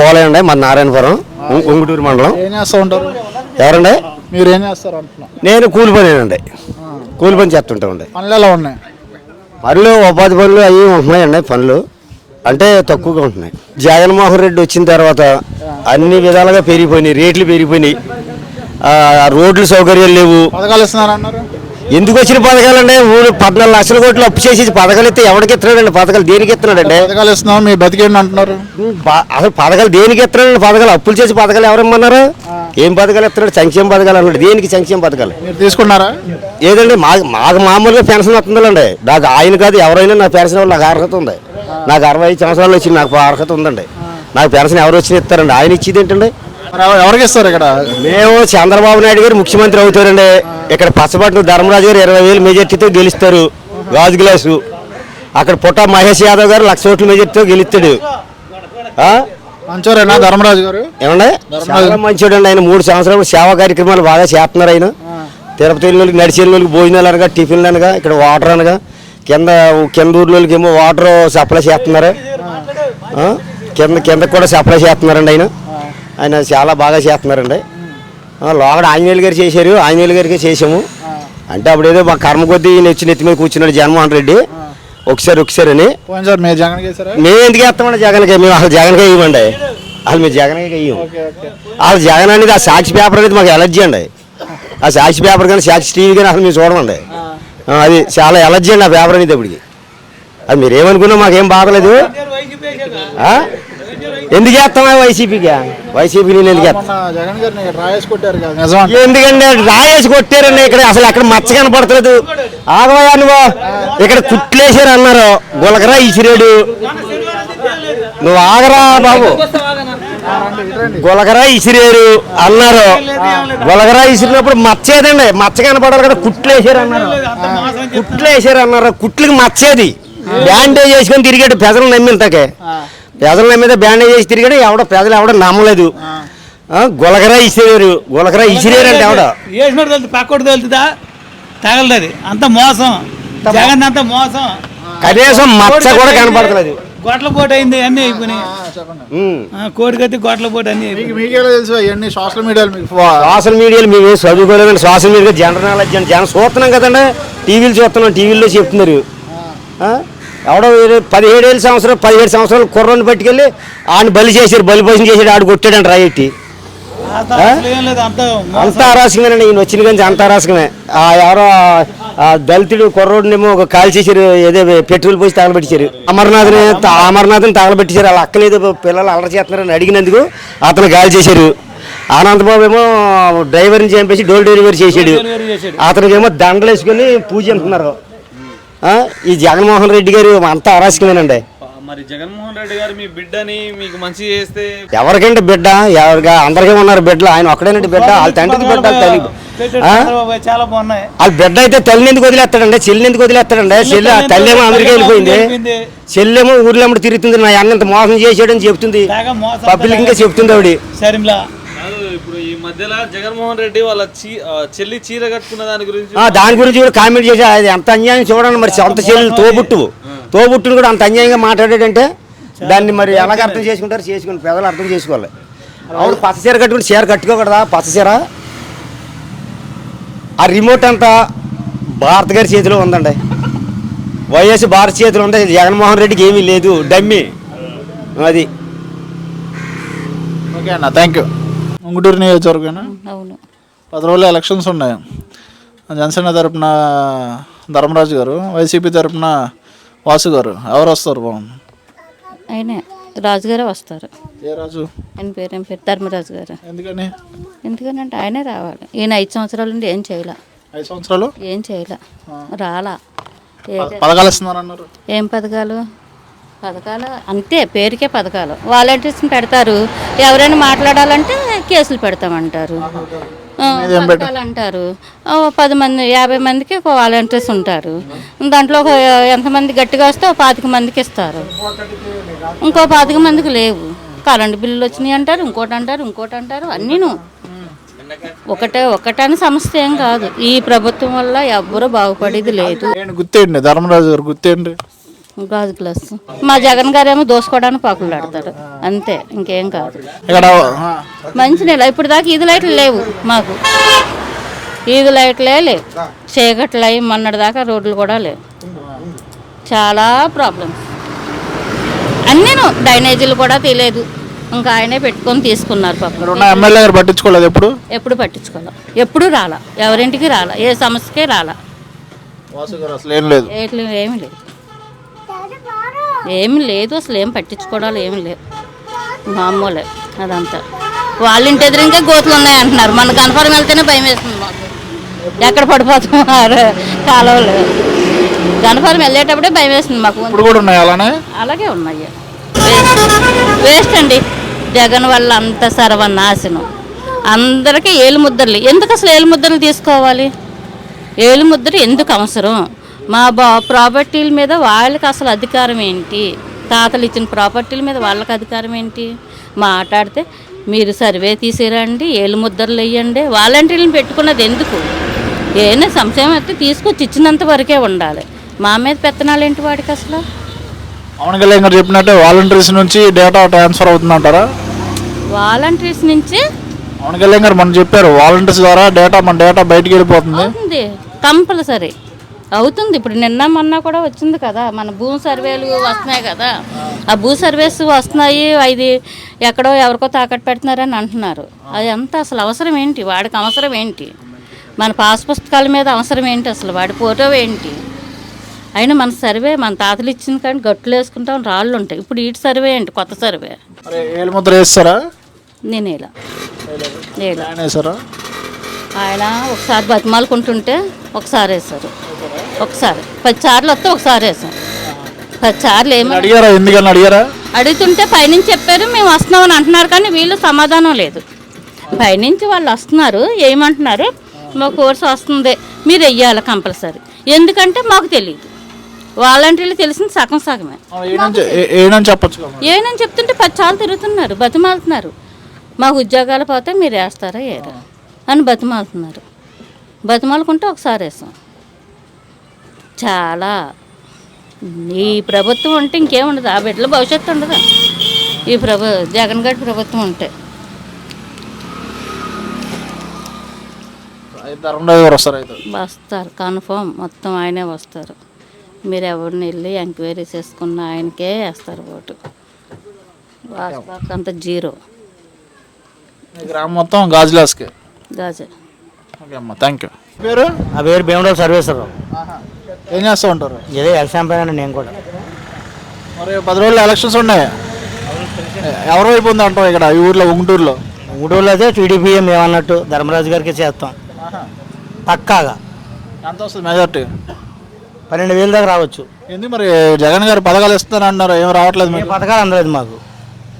పోలేండి మా నారాయణపురం ఉంగుటూరు మండలం. ఏం చేస్తూ ఉంటారు? ఎవరండి? మీరు ఏం చేస్తారు అంటున్నా? నేను కూలి పనేనండి, కూలి పని చేస్తుంటామండి. పనులు ఎలా ఉన్నాయి? పనులు ఉపాధి పనులు అవి ఉంటున్నాయండి. పనులు అంటే తక్కువగా ఉంటున్నాయి. జగన్మోహన్ రెడ్డి వచ్చిన తర్వాత అన్ని విధాలుగా పెరిగిపోయినాయి, రేట్లు పెరిగిపోయినాయి, రోడ్లు సౌకర్యాలు లేవు. పథకాలు ఇస్తున్నారు అన్నారు. ఎందుకు వచ్చిన పథకాలండి? 14 లక్షల కోట్లు అప్పు చేసి పథకాలు ఇస్తే ఎవరికి ఇస్తున్నాడండి? పథకాలు దేనికి ఇస్తున్నాడండి? పథకాలు ఇస్తున్నాం మీ బతికేండి అంటున్నారు. అసలు పథకాలు దేనికి ఇస్తున్నాడండి? పథకాలు అప్పులు చేసి పథకాలు ఎవరమ్మన్నారు? ఏం పథకాలు ఇస్తున్నాడు? సంక్షేమ పథకాలు అన్నాడు. దేనికి సంక్షేమ పథకాలు? మీరు తీసుకున్నారా? ఏదండి, మాకు మామూలుగా పెన్షన్ వస్తుందండి. నాకు ఆయన కాదు ఎవరైనా నా పెన్షన్ వల్ల నాకు అర్హత ఉంది. నాకు 65 సంవత్సరాలు వచ్చింది, నాకు అర్హత ఉందండి. నాకు పెన్షన్ ఎవరు వచ్చి ఇస్తారండి? ఆయన ఇచ్చేది ఏంటండి? ఎవరికి ఇస్తారు? ఇక్కడ మేము చంద్రబాబు నాయుడు గారు ముఖ్యమంత్రి అవుతారండి. ఇక్కడ పచ్చపట్నం ధర్మరాజు గారు 20,000 మెజార్టీతో గెలుస్తారు, గాజు గ్లాసు. అక్కడ పుట్ట మహేష్ యాదవ్ గారు 1,00,000 ఓట్ల మెజార్టీతో గెలుస్తాడు. మంచోరేనా ధర్మరాజు గారు? ఏమండి, చాలా మంచోడు అండి. ఆయన 3 సంవత్సరాలు సేవా కార్యక్రమాలు బాగా చేస్తున్నారు. ఆయన తిరుపతి వెళ్ళినోళ్ళకి, నడిచి వెళ్ళినోళ్ళకి భోజనాలు అనగా, టిఫిన్లు అనగా, ఇక్కడ వాటర్ అనగా, కింద ఊర్లోకి ఏమో వాటర్ సప్లై చేస్తున్నారు, కింద కూడా సప్లై చేస్తున్నారండి. ఆయన చాలా బాగా చేస్తున్నారండి. లోగడ ఆంజనేయులు గారు చేశారు, ఆంజనేయులు గారికి చేసాము. అంటే అప్పుడు ఏదో మా కర్మ కొద్దీ నెత్తి మీద కూర్చున్నాడు జగన్మోహన్ రెడ్డి ఒకసారి అని. మేము ఎందుకు వేస్తామండి జగన్కి? మేము అసలు జగన్కే ఇవ్వండి, అసలు మేము జగన్కే ఇవ్వం. అసలు జగన్ అనేది ఆ సాక్షి పేపర్ అనేది మాకు ఎలర్జీ అండి. ఆ సాక్షి పేపర్ కానీ సాక్షి టీవీ కానీ అసలు మేము చూడమండి. అది చాలా ఎలర్జీ అండి ఆ పేపర్ అనేది. అప్పటికి అది మీరేమనుకున్నా మాకేం బాధలేదు. ఎందుకు వేస్తామా వైసీపీకి? వైసీపీ నేను ఎందుకు ఎందుకంటే రాయేసి కొట్టారండి. ఇక్కడ అసలు అక్కడ మచ్చ కనపడతలేదు. ఆగవయా నువ్వు, ఇక్కడ కుట్లేసారు అన్నారు, గులకరా ఇసిరేడు. నువ్వు ఆగరా బాబు, గులకరా ఇసిరేరు అన్నారు. గులకరా ఇసిరినప్పుడు మచ్చేదండి, మచ్చ కనపడాలి కదా. కుట్లేసారు అన్నారు, కుట్లకి మచ్చేది. బ్యాండేజ్ వేసుకొని తిరిగాడు పెదలు నమ్మింతకే. పెదలు నమ్మితే బ్యాండేజ్ చేసి తిరిగాడు. ప్రజలు ఎవడ నమ్మలేదు. గులకరా ఇసిరేరు అంటే ఎవడ పక్కడు తెలుతుందా? తగలదు, అంత మోసం. జగన్ అంత మోసం. కనీసం మచ్చ కూడా కనపడలేదు. గొట్ల పోటు అయింది, అన్ని అయిపోయినాయి. కోడికత్తి గొట్ల పోటు అన్ని సోషల్ మీడియాలు మేము చదువుకోలేదండి. సోషల్ మీడియా జనరల్ నాలెడ్జ్ అని జనం చూస్తున్నాం కదండి. టీవీలు చూస్తున్నాం, టీవీల్లో చెప్తున్నారు. ఎవడో 17 సంవత్సరాలు కుర్రని పట్టుకెళ్ళి ఆయన బలి చేశారు, బలిపోసం చేసాడు, ఆడు కొట్టాడండి రాయెట్టి. అంత అరాచకమేనండి. ఈయన వచ్చిన కానీ అంత అరాచకమే. ఎవరో దళితుడు కుర్రోడినేమో ఒక కాల్ చేశారు, ఏదో పెట్రోల్ పోసి తగలబెట్టారు. అమర్నాథ్ని తగలబెట్టారు. వాళ్ళ అక్కలేదు పిల్లలు అల్లరి చేస్తున్నారని అడిగినందుకు అతను గాలి చేశారు. అనంతబాబు ఏమో డ్రైవర్ని చంపేసి డోర్ డెలివరీ చేశాడు. అతనికి ఏమో దండలు వేసుకొని పూజ అంటున్నారు. ఈ జగన్మోహన్ రెడ్డి గారు అంతా అరాచకమేనండి. మరి జగన్మోహన్ రెడ్డి గారు మీ బిడ్డని మీకు మంచి చేస్తే ఎవరికంటే బిడ్డ? ఎవరిగా అందరికీ ఉన్నారు బిడ్డలు. ఆయన ఒక్కడేనంటే బిడ్డ. వాళ్ళ తండ్రికి బిడ్డ, తల్లి. చాలా బాగున్నాయి. వాళ్ళ బిడ్డ అయితే తల్లిని ఎందుకు వదిలేస్తాడండి? చెల్లిని ఎందుకు వదిలేస్తాడండి? తల్లేమో అందరికీ వెళ్ళిపోయింది, చెల్లెమో ఊర్లో తిరుగుతుంది. నా అన్నంత మోసం చేసాడని చెప్తుంది, పబ్లిక్ ఇంకా చెప్తుంది ఆవిడ. ఇప్పుడు ఈ మధ్యలో జగన్మోహన్ రెడ్డి వాళ్ళ చెల్లి చీర కట్టుకున్న దాని గురించి కూడా కామెంట్ చేసి అది ఎంత అన్యాయం చూడండి. మరి సొంత చెల్లి తోబుట్టును కూడా అంత అన్యాయంగా మాట్లాడాడంటే దాన్ని మరి ఎలాగ అర్థం చేసుకుంటారు? చేసుకుని పెద్దలు అర్థం చేసుకోవాలి. అవును, పచ్చ చీర కట్టుకుని చీర కట్టుకోకూడదా? పచ్చ చీర ఆ రిమోట్ అంతా భారత్ గారి చేతిలో ఉందండి. వైఎస్ భారత్ చేతిలో ఉంది. జగన్మోహన్ రెడ్డికి ఏమీ లేదు, డమ్మి. అది ఓకే అన్న, థ్యాంక్ యూ. ఉంగుటూరు నియోజకవర్గం. అవును, 10 రోజులు ఎలక్షన్స్ ఉన్నాయి. జనసేన తరపున ధర్మరాజు గారు, వైసీపీ తరపున వాసు గారు. ఎవరు వస్తారు? బాగుంది. ఆయనే రాజుగారే వస్తారు. ఏ రాజు? ఆయన పేరు ఏం పేరు? ధర్మరాజు గారు. ఎందుకనంటే ఆయనే రావాలి. ఈయన 5 సంవత్సరాల నుండి ఏం చేయలే. 5 సంవత్సరాలు ఏం చేయలే, రాలా. పథకాలు ఇస్తున్నారన్నారు. ఏం పథకాలు? పథకాలు అంతే, పేరుకే పథకాలు. వాలంటీర్స్ని పెడతారు. ఎవరైనా మాట్లాడాలంటే కేసులు పెడతామంటారు, పథకాలు అంటారు. 10 మంది 50 మందికి ఒక వాలంటీర్స్ ఉంటారు. దాంట్లో ఎంతమంది గట్టిగా వస్తే 25 మందికి ఇస్తారు, ఇంకో 25 మందికి లేవు. కరెంటు బిల్లులు వచ్చినాయి అంటారు, ఇంకోటి అంటారు. అన్నీను ఒకటని సమస్య ఏం కాదు. ఈ ప్రభుత్వం వల్ల ఎవ్వరూ బాగుపడేది లేదు. గుర్తేండి ధర్మరాజు గారు, గుర్తేండి. గాజు గ్లాస్. మా జగన్ గారేమో దోసుకోవడానికి పాకులు ఆడతాడు అంతే, ఇంకేం కాదు. ఇక్కడ మంచినీళ్ళు ఇప్పుడు దాకా ఈది లైట్లు లేవు మాకు, ఈది లైట్లే లేవు, చీకట్లు అయి మొన్నటి దాకా రోడ్లు కూడా లేవు. చాలా ప్రాబ్లమ్స్ అన్నీను. డ్రైనేజీలు కూడా తెలియదు, ఇంకా ఆయనే పెట్టుకొని తీసుకున్నారు ఇక్కడ పాపం. ఉన్న ఎమ్మెల్యే గారు పట్టించుకోలేదు ఎప్పుడు? ఎప్పుడు పట్టించుకోవాలి, ఎప్పుడు రాలా, ఎవరింటికి రాలా, ఏ సమస్యకే రాలా. వాసు గారు అసలు ఏం లేదు. ఏమీ లేదు, ఏమి లేదు, అసలు ఏం పట్టించుకోవడాలు ఏమి లేవు, మామూలే అదంతా. వాళ్ళ ఇంటి ఎదురుగా గోతులు ఉన్నాయి అంటున్నారు. మన కన్ఫర్మ్ వెళ్తేనే భయం వేస్తుంది మాకు, ఎక్కడ పడిపోతున్నారు కాలువలు. కన్ఫర్మ్ వెళ్ళేటప్పుడే భయం వేస్తుంది మాకు. ఇప్పుడు కూడా ఉన్నాయి అలానే? అలాగే ఉన్నాయి. వేస్ట్ అండి, జగన్ వల్ల అంత సర్వనాశనం. అందరికీ ఏలు ముద్దర్లు. ఎందుకు అసలు ఏలు ముద్దర్లు తీసుకోవాలి? ఏలు ముద్ర ఎందుకు అవసరం? మా ప్రాపర్టీల మీద వాళ్ళకి అసలు అధికారం ఏంటి? తాతలు ఇచ్చిన ప్రాపర్టీల మీద వాళ్ళకి అధికారం ఏంటి? మాట్లాడితే మీరు సర్వే తీసేరండి, ఏలు ముద్రలు వేయండి. వాలంటీర్లను పెట్టుకున్నది ఎందుకు? ఏమైనా సంశయం అయితే తీసుకొచ్చి ఇచ్చినంత వరకే ఉండాలి. మా మీద పెత్తనాలు ఏంటి వాడికి అసలు? పవన్ కళ్యాణ్ గారు చెప్పినట్టే వాలంటీర్స్ నుంచి డేటా ట్రాన్స్ఫర్ అవుతుందంటారా? వాలంటీర్స్ నుంచి పవన్ కళ్యాణ్ గారు మనం చెప్పారు, వాలంటీర్స్ ద్వారా మన డేటా బయటికి వెళ్ళిపోతుంది. అవుతుంది, కంపల్సరీ అవుతుంది. ఇప్పుడు నిన్న మొన్న కూడా వచ్చింది కదా, మన భూ సర్వేలు వస్తున్నాయి కదా, ఆ భూ సర్వేస్ వస్తున్నాయి. అది ఎక్కడో ఎవరికో తాకట్టు పెడుతున్నారని అంటున్నారు. అది అంతా అసలు అవసరం ఏంటి? వాడికి అవసరం ఏంటి? మన పాస్ పుస్తకాల మీద అవసరం ఏంటి? అసలు వాడి ఫోటో ఏంటి? అయినా మన సర్వే మన తాతలు ఇచ్చింది కానీ గట్లు వేసుకుంటాం, రాళ్ళు ఉంటాయి. ఇప్పుడు ఈ సర్వే ఏంటి? కొత్త సర్వే. ఏలు ముద్ర వేస్తారా? నేను ఇలా ఆయన ఒకసారి బతిమాలుకుంటుంటే ఒకసారి వేశారు, ఒకసారి 10 సార్లు వస్తే ఒకసారి వేసాం. 10 సార్లు ఏమో అడిగారా? ఎందుకని అడిగారా? అడుగుతుంటే పైనుంచి చెప్పారు మేము వస్తున్నామని అంటున్నారు, కానీ వీళ్ళు సమాధానం లేదు. పైనుంచి వాళ్ళు వస్తున్నారు, ఏమంటున్నారు? మా కోర్సు వస్తుంది, మీరు వెయ్యాలి కంపల్సరీ. ఎందుకంటే మాకు తెలియదు, వాలంటీర్లు తెలిసింది సగం సగమే. ఏనని చెప్తుంటే 10 సార్లు తిరుగుతున్నారు, బతిమాలుతున్నారు. మాకు ఉద్యోగాలు పోతే మీరు వేస్తారా ఏరా అని బతిమాలుతున్నారు. బతిమాలుకుంటే ఒకసారి వేసాం. చాలా ఈ ప్రభుత్వం ఉంటే ఇంకేముండదు, ఆ బిడ్డల భవిష్యత్తు ఉండదు. ఈ జగన్ గారి ప్రభుత్వం ఉంటే. వస్తారు కన్ఫర్మ్, మొత్తం ఆయనే వస్తారు. మీరు ఎవరిని వెళ్ళి ఎంక్వైరీ చేసుకున్న ఆయనకే వేస్తారు ఓటు. వాసుబాక్ అంత జీరో. గ్రామం మొత్తం గాజులాస్కే. గాజు. ఓకే అమ్మా, థ్యాంక్ యూ. పేరు? ఆ పేరు భీమరావు సర్వేశ్వరరావు. ఏం చేస్తూ ఉంటారు? ఇదే ఎలక్షన్ పైన నేను కూడా. మరి 10 రోజులు ఎలక్షన్స్ ఉన్నాయి, ఎవరి వైపు ఉంది అంటాం ఇక్కడ ఈ ఊర్లో? గుంటూరులో అయితే టీడీపీ మేమన్నట్టు ధర్మరాజు గారికి చేస్తాం పక్కాగా. ఎంత వస్తుంది మెజార్టీ? 12,000 దాకా రావచ్చు. ఎందుకు మరి జగన్ గారు పథకాలు ఇస్తాను అంటున్నారు, ఏం రావట్లేదు? ఏ పథకాలు అందలేదు మాకు.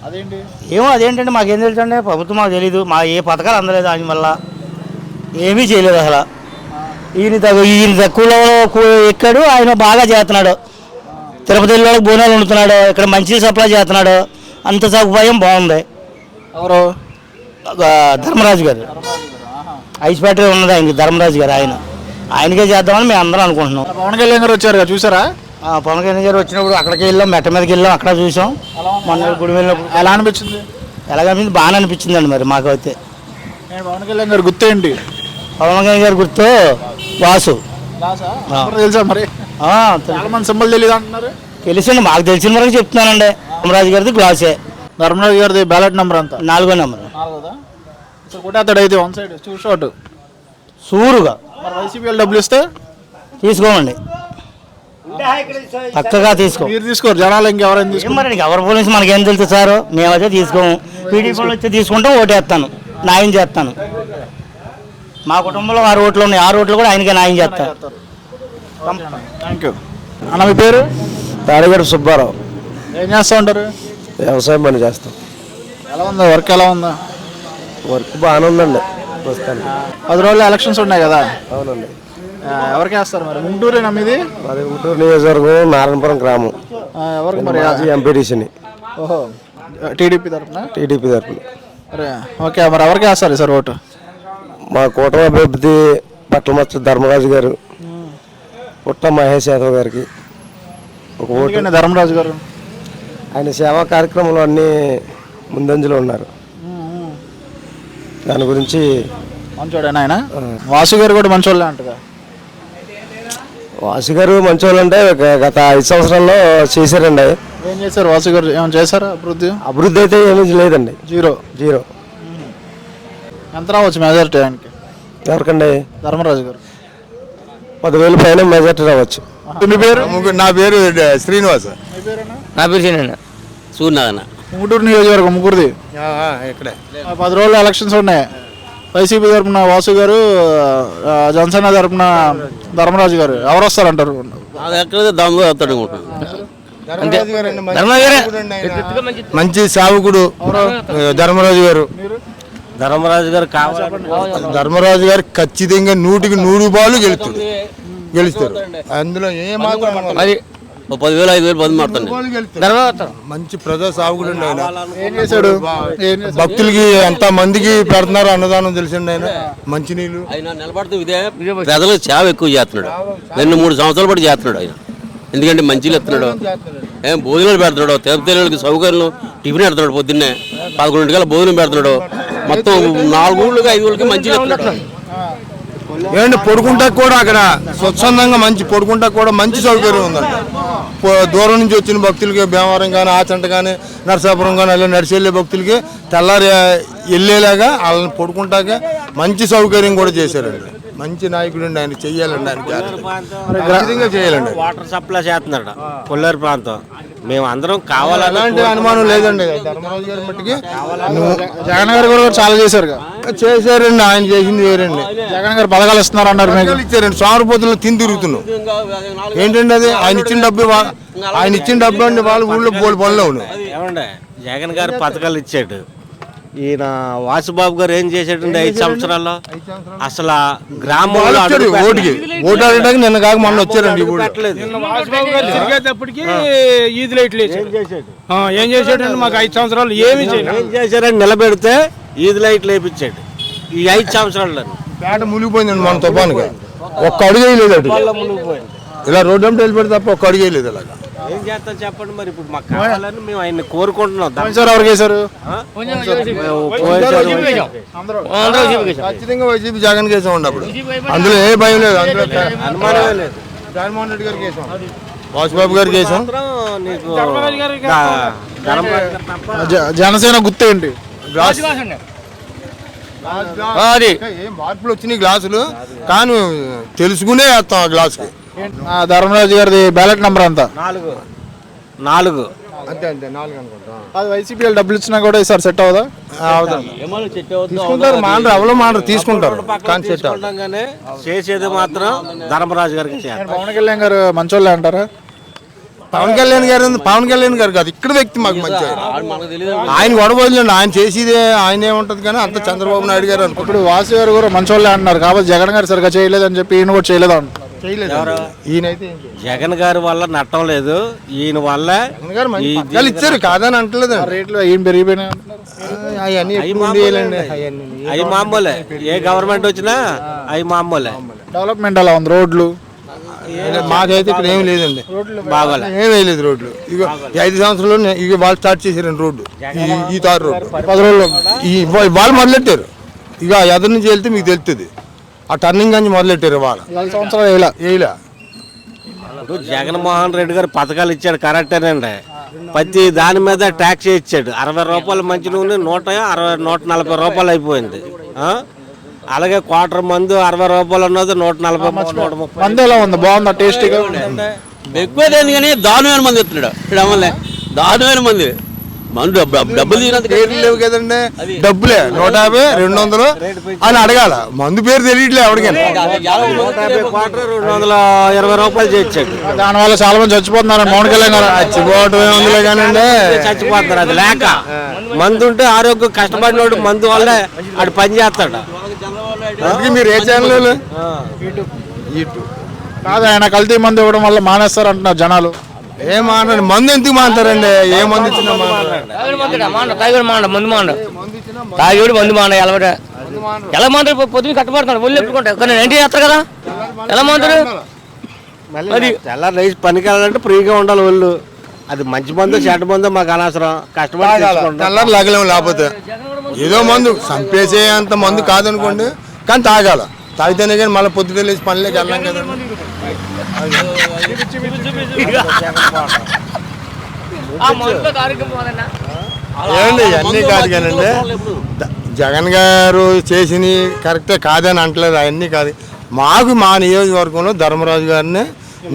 అదేంటి? ఏమో అదేంటంటే మాకేం తెలుసు అండి, ప్రభుత్వం మాకు తెలీదు. మా ఏ పథకాలు అందలేదు, ఆయన వల్ల ఏమీ చేయలేదు అసలు. ఈయన తక్కువలో ఎక్కాడు, ఆయన బాగా చేస్తున్నాడు. తిరుపతి వాళ్ళకి బోనాలు వండుతున్నాడు, ఇక్కడ మంచి సప్లై చేస్తున్నాడు, అంత సదుపాయం బాగుంది. ఎవరు? ధర్మరాజు గారు. ఐస్ ఫ్యాక్టరీ ఉన్నది ఆయనకి, ధర్మరాజు గారు. ఆయనకే చేద్దామని మేము అందరం అనుకుంటున్నాం. పవన్ కళ్యాణ్ గారు వచ్చారు, చూసారా? పవన్ కళ్యాణ్ గారు వచ్చినప్పుడు అక్కడికి వెళ్ళాం, మెట్ట మీదకి వెళ్ళాం, అక్కడ చూసాం. మొన్న గుడి వెళ్ళినప్పుడు ఎలా అనిపించింది? ఎలాగనిపించింది? బాగానే అనిపించింది అండి. మరి మాకు అయితే పవన్ కళ్యాణ్ గారు గుర్తు ఏంటి? పవన్ కళ్యాణ్ గారు గుర్తు వాసు. తెలుసా? మరి చాలా మంది సింబల్ తెలియదు అంటున్నారు. తెలుసండి, మాకు తెలిసిన వరకు చెప్తున్నానండి. ధర్మరాజు గారిది గ్లాసే. ధర్మరాజు గారిది బ్యాలెట్ నెంబర్ అంతా 4వ నెంబర్. కొట్టేస్తాడు అయితే వన్ సైడ్ షాట్ సూరుగా. మరి వైసీపీ వాళ్ళు డబ్బులు ఇస్తే తీసుకోమండి, పక్కగా తీసుకో. మీరు తీసుకోరు, జనాలు ఇంకెవరైనా తీసుకో. మరి ఎవరి పోలీసు మనకేం తెలుసు సార్? మేమైతే తీసుకోము. టీడీపీ వాళ్ళు వచ్చి తీసుకుంటాం, ఓటేస్తాను, న్యాయం చేస్తాను. మా కుటుంబంలో 6 ఓట్లు ఉన్నాయి, 6 ఓట్లు కూడా ఆయనకే న్యాయం చేస్తాను. థ్యాంక్ యూ అన్న. మీ పేరు? తాడిగడ సుబ్బారావు. ఏం చేస్తూ ఉంటారు? వ్యవసాయం పని చేస్తాం. ఎలా ఉందా వర్క్? ఎలా ఉందా? వర్క్ బాగానే ఉందండి ప్రస్తుతానికి. 10 రోజులు ఎలక్షన్స్ ఉన్నాయి కదా. అవునండి. ఎవరికి వేస్తారు మరి? గుంటూరేనా మీది? మాది గుంటూరు నియోజకవర్గం, నారాయణపురం గ్రామం. ఎవరికి మరి? ఎంపీటీసీని. ఓహో, టీడీపీ తరఫున? టీడీపీ తరఫున. ఓకే, మరి ఎవరికి వేస్తారు సార్ ఓటు? మా కూటమి అభ్యర్థి పట్లమచ్చ ధర్మరాజు గారు, పుట్ట మహేష్ యాదవ్ గారికి ఒక ఓటు. ఎందుకండి ధర్మరాజు గారు? ఆయన సేవా కార్యక్రమంలో అన్నీ ముందంజలో ఉన్నారు. దాని గురించి మంచోడేనా ఆయన? వాసు గారు కూడా మంచోళ్ళే అంటగా. వాసు గారు మంచోళ్ళు అంటే గత 5 సంవత్సరాల్లో చేశారండి. ఏం చేశారు వాసు గారు? ఏమైనా చేశారా అభివృద్ధి? అభివృద్ధి అయితే ఏమీ లేదండి. జీరో. ఎంత రావచ్చు మెజారిటీ ఆయనకి? ఎవరికండి? ధర్మరాజు గారు. 10,000 పైన మెజార్టీ రావచ్చు. మీ పేరు? నా పేరు శ్రీనివాస. నా పేరు సీనన్న సూర్యనారాయణ. ముగ్గురు నియోజకవర్గం ముగ్గురిది ఇక్కడే 10 రోజులు ఎలక్షన్స్ ఉన్నాయి. వైసీపీ తరపున వాసు గారు, జనసేన తరపున ధర్మరాజు గారు. ఎవరు వస్తారంటారు? మంచి సేవకుడు ధర్మరాజు గారు. ధర్మరాజు గారు కావాలి. ధర్మరాజు గారు ఖచ్చితంగా 100కి 100 బాలు గెలుస్తారు. అందులో ఏమాత్రం 10,000 5,000 మారుతుంది. మంచి ప్రజా సేవకుడు అండి ఆయన. ఏం చేశాడు? భక్తులకి ఎంత మందికి పెడుతున్నారు అన్నదానం తెలిసిండి ఆయన. మంచినీళ్ళు ఆయన నిలబడుతూ ఇదే ప్రజలకు సేవ ఎక్కువ చేస్తున్నాడు. 2-3 సంవత్సరాలు పాటు చేస్తున్నాడు ఆయన. ఎందుకంటే మంచిలు ఎత్తున్నాడు, ఏం భోజనాలు పెడుతున్నాడు, తిరుపతి సౌకర్యాలు టిఫిన్ పెడుతున్నాడు. పొద్దున్నే 11 గంటల భోజనం పెడుతున్నాడు. మొత్తం 4 ఊళ్ళకి 5 ఊళ్ళకి మంచిలు ఎత్తున్నాడు. ఏమంటే పడుకుంటా కూడా అక్కడ స్వచ్ఛందంగా మంచి పడుకుంటా కూడా మంచి సౌకర్యం ఉందంట. దూరం నుంచి వచ్చిన భక్తులకి భీమవరం కానీ, ఆచంట కానీ, నరసాపురం కానీ అలా నడిచి వెళ్ళే భక్తులకి తెల్లారి వెళ్ళేలాగా వాళ్ళని పడుకుంటాక మంచి సౌకర్యం కూడా చేశారండి. మంచి నాయకుడు అండి ఆయన. చెయ్యాలండి ఆయన చేయాలండి. వాటర్ సప్లై చేస్తున్నాడు కొల్లేరు ప్రాంతం. మేము అందరం కావాలి, అలాంటి అనుమానం లేదండి. ధర్మరాజు గారి మట్టికి జగన్ గారు కూడా చాలా చేశారు. చేశారండి. ఆయన చేసింది వేరండి. జగన్ గారు పథకాలు ఇస్తున్నారు అన్నారు. మీకు ఇచ్చారండి. సోమరపోతుల్లో తిని తిరుగుతున్నాం. ఏంటండి అది? ఆయన ఇచ్చిన డబ్బు అండి. వాళ్ళ ఊళ్ళో పోలి పనులు అవును. ఏమండి జగన్ గారు పథకాలు ఇచ్చాడు. ఈయన వాసుబాబు గారు ఏం చేశాడండి 5 సంవత్సరాల్లో? అసలు గ్రామంలో ఓటు అడగడానికి నిన్న కాక మొన్న వచ్చారండి. తిరిగేటప్పటికి ఈది లైట్లు ఏం చేశాడండి? మాకు 5 సంవత్సరాలు ఏమి చేశారని నిలబెడితే ఈది లైట్లు వేయించాడు ఈ 5 సంవత్సరాల్లో. పేట మునిగిపోయిందండి మన తుఫానుగా. ఒక్క అడుగు వేయలేదు అటు. ఇలా రోడ్డు అంటే వెళ్ళిపెడితే తప్ప ఒక్క అడుగు వేయలేదు. అలాగా ఏం చేస్తా చెప్పండి. మరి ఇప్పుడు మాకు కావాలని మేము ఆయన్ని కోరుకుంటున్నాం. ఎవరు చేశారు? ఖచ్చితంగా వైసీపీ జగన్ కేసం ఉండప్పుడు అందులో ఏ భయం లేదు. అందులో అనుమానమే లేదు. జగన్మోహన్ రెడ్డి గారి కేసం, వాసుబాబు గారి కేసం. జనసేన గుర్తు ఏంటి? ఏం మార్పులు వచ్చినాయి గ్లాసులు కానీ తెలుసుకునే వేస్తాం ఆ గ్లాసుకి. ధర్మరాజు గారి బ్యాలెట్ నెంబర్ అంతా 4. అంతే 4 అనుకుంటా. అది వైసీపీ డబ్బులు ఇచ్చినా కూడా ఈసారి సెట్ అవుదా? తీసుకుంటారు. మానరు ఎవరో మానరు తీసుకుంటారు. కానీ సెట్ చేసేది మాత్రం ధర్మరాజు గారికి. పవన్ కళ్యాణ్ గారు మంచోళ్ళే అంటారా? పవన్ కళ్యాణ్ గారు కాదు, ఇక్కడ వ్యక్తి మాకు మంచి ఆయన గొడవలేండి. ఆయన చేసేదే ఆయన ఏముంటది కానీ అంత చంద్రబాబు నాయుడు గారు అనుకో. ఇప్పుడు వాసు గారు కూడా మంచోళ్ళే అంటున్నారు. కాబట్టి జగన్ గారు సరిగా చేయలేదని చెప్పి ఈయన కూడా చేయలేదు అంటున్నారు. ఈయనైతే జగన్ గారి వల్ల నట్టం లేదు. ఈయన వల్ల ఇచ్చారు కాదని అంటలేదు. రేట్లు ఏం పెరిగిపోయినాయి అవి మామూలే. ఏ గవర్నమెంట్ వచ్చినా అవి మామూలే. డెవలప్మెంట్ అలా ఉంది. రోడ్లు మాకైతే ఇక్కడ ఏమి లేదండి. బాగోలే, ఏమీ లేదు రోడ్లు. ఇక 5 సంవత్సరాలు ఇక వాళ్ళు స్టార్ట్ చేశారండి రోడ్డు. ఈ తారు రోడ్డు 10 రోజులు వాళ్ళు మొదలెట్టారు. ఇక ఎదురు నుంచి వెళ్తే మీకు తెలుస్తుంది. ఆ టర్నింగ్ అని మొదలెట్టారు వాళ్ళు. 4 సంవత్సరాలు వేయలే. ఇప్పుడు జగన్మోహన్ రెడ్డి గారు పథకాలు ఇచ్చాడు కరెక్టేనండి. ప్రతి దాని మీద ట్యాక్స్ ఇచ్చాడు. 60 రూపాయలు మంచి నూనె 140 రూపాయలు అయిపోయింది. అలాగే క్వార్టర్ మందు 60 రూపాయలు ఉన్నది 140 130. మందు ఎలా ఉంది? బాగుందా? టేస్టీగా ఎక్కువ కానీ దారుణమైన మంది ఎత్తున్నాడు. దారుణమైన మంది మందు డబ్బులు లేవు కదండి. డబ్బులే 150 200 అని అడగాల. మందు పేరు తెలియట్లే ఎవరికైనా. 220 రూపాయలు చేయించాడు. దానివల్ల చాలా మంది చచ్చిపోతున్నారు. పవన్ కళ్యాణ్ గారు చచ్చిపోవటం ఏముందిలే కానండి. చచ్చిపోతారు. అది లేక మందు ఉంటే ఆరోగ్యం కష్టపడినోడు మందు వల్లే ఆడు పని చేస్తాడు. మీరు ఏ ఛానల్? కాదు, ఆయన కల్తీ మందు ఇవ్వడం వల్ల మానేస్తారు అంటున్నారు జనాలు. ఏం మాట్లాడు? మందు ఎందుకు మాంటారండి? ఏ మందు ఇచ్చినా తాగేడు మందు మాండ ఎలా మాంటారు? పొద్దున్న కట్టబడుతున్నారు. ఒళ్ళు ఎప్పుడుకుంటారు కానీ ఏంటి చేస్తారు కదా? ఎలా మాంటారు? మరి తెల్లారి రైస్ పనికి వెళ్ళాలంటే ఫ్రీగా ఉండాలి వాళ్ళు. అది మంచి మందు చెడ్డ మందు మాకు అనవసరం, కష్టపడి తెల్లారి లాగలేము. లేకపోతే ఏదో మందు చంపేసే అంత మందు కాదనుకోండి, కానీ తాగాల. తాగితేనే కానీ మళ్ళీ పొద్దుటే లేచి పనిలోకి వెళ్ళాం కదా. ఏమండి అన్నీ కాదు కానండి, జగన్ గారు చేసిన కరెక్టే కాదని అంటలేదు, అవన్నీ కాదు. మాకు మా నియోజకవర్గంలో ధర్మరాజు గారిని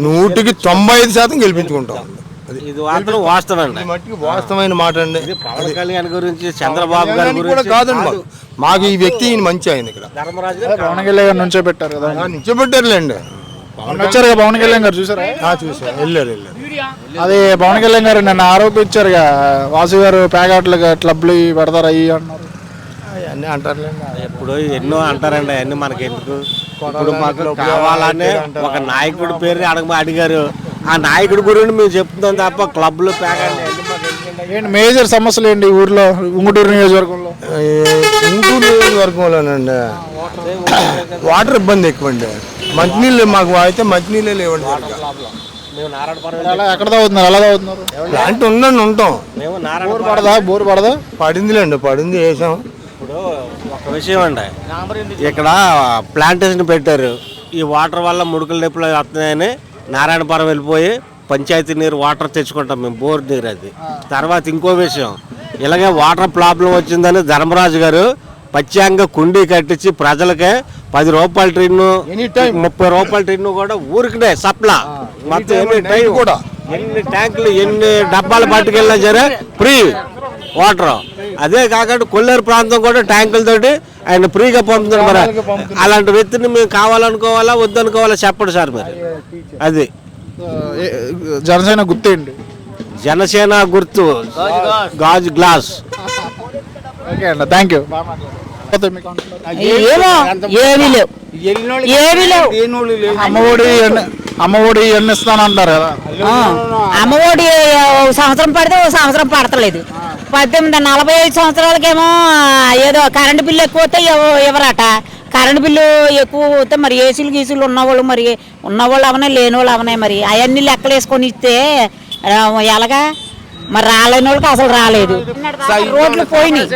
100% గెలిపించుకుంటాం. ఇది మాత్రం వాస్తవం అండి, మట్టికి వాస్తవమైన మాట అండి. పవన్ కళ్యాణ్ గురించి, చంద్రబాబు గారి కూడా గురించి కాదండి, మాకు ఈ వ్యక్తి ఈయన మంచి ఆయన. ఇక్కడ ధర్మరాజు పవన్ కళ్యాణ్ గారు నుంచో పెట్టారు కదా, నిల్చోబెట్టారులేండి. వచ్చారు కదా పవన్ కళ్యాణ్ గారు, చూసారా? చూసారు, వెళ్ళారు. అది పవన్ కళ్యాణ్ గారు నిన్న ఆరోపించారుగా, వాసు గారు ప్యాకెట్లు క్లబ్లు పెడతారు అయ్యి అన్నారు. అన్నీ అంటారులేండి. ఇప్పుడు ఎన్నో అంటారండి, అవన్నీ మనకి ఎందుకు. ఇప్పుడు మాకు కావాలనే ఒక నాయకుడి పేరు అడిగారు, ఆ నాయకుడి గురించి మేము చెప్తున్నాం తప్ప క్లబ్లు ప్యాకెట్లు ఏంటి మేజర్ సమస్యలు ఏంటి ఊర్లో, ఉంగుటూరు నియోజకవర్గంలో? ఉంగుటూరు నియోజకవర్గంలోనండి వాటర్ ఇబ్బంది ఎక్కువ అండి. మంచినీళ్ళు మాకు అయితే మంచినీళ్ళే లేవండి. ఎక్కడ తాగుతున్నారు, ఎలా తాగుతున్నారు? ప్లాంట్ ఉండండి, ఉంటాం. బోర్ పడదా? పడిందిలేండి, పడింది, వేసాం. ఇప్పుడు ఒక విషయం అండి, ఇక్కడ ప్లాంటేషన్ పెట్టారు, ఈ వాటర్ వల్ల ముడుకుల నొప్పులు వస్తున్నాయని నారాయణపురం వెళ్ళిపోయి పంచాయతీ నీరు వాటర్ తెచ్చుకుంటాం మేము, బోర్ నీరు. అది తర్వాత ఇంకో విషయం, ఇలాగే వాటర్ ప్రాబ్లం వచ్చిందని ధర్మరాజు గారు పచ్చాంగా కుండీ కట్టించి ప్రజలకే 10 రూపాయల టిన్ను, 30 రూపాయల టిన్ను కూడా ఊరికినే సప్లా మొత్తం ఎన్ని టైం కూడా, ఎన్ని ట్యాంకులు ఎన్ని డబ్బాలు పట్టుకెళ్ళినా సరే ఫ్రీ వాటర్. అదే కాకుండా కొల్లేరు ప్రాంతం కూడా ట్యాంకులతోటి ఆయన ఫ్రీగా పంపుతారు. మరి అలాంటి వ్యక్తిని మేము కావాలనుకోవాలా వద్దనుకోవాలా చెప్పండి సార్. మరి అది జనసేన గుర్తేంటి? జనసేన గుర్తు గాజు గ్లాస్. ఓకే అండి, థ్యాంక్ యూ. అమ్మఒడి ఎన్ని ఇస్తానంటారు కదా, అమ్మఒడి సంవత్సరం పడితే ఓ సంవత్సరం పడతలేదు. 45 సంవత్సరాలకేమో ఏదో కరెంటు బిల్లు ఎక్కువ వస్తే ఎవరట, కరెంటు బిల్లు ఎక్కువ వస్తే మరి ఏసీలు గీసీలు ఉన్నవాళ్ళు, మరి ఉన్నవాళ్ళు అవనే లేని వాళ్ళు అవనే, మరి అవన్నీ లెక్కలు వేసుకొని ఇస్తే ఎలాగా? మరి రాలేని వాళ్ళకి అసలు రాలేదు. రోడ్లు పోయినాయి,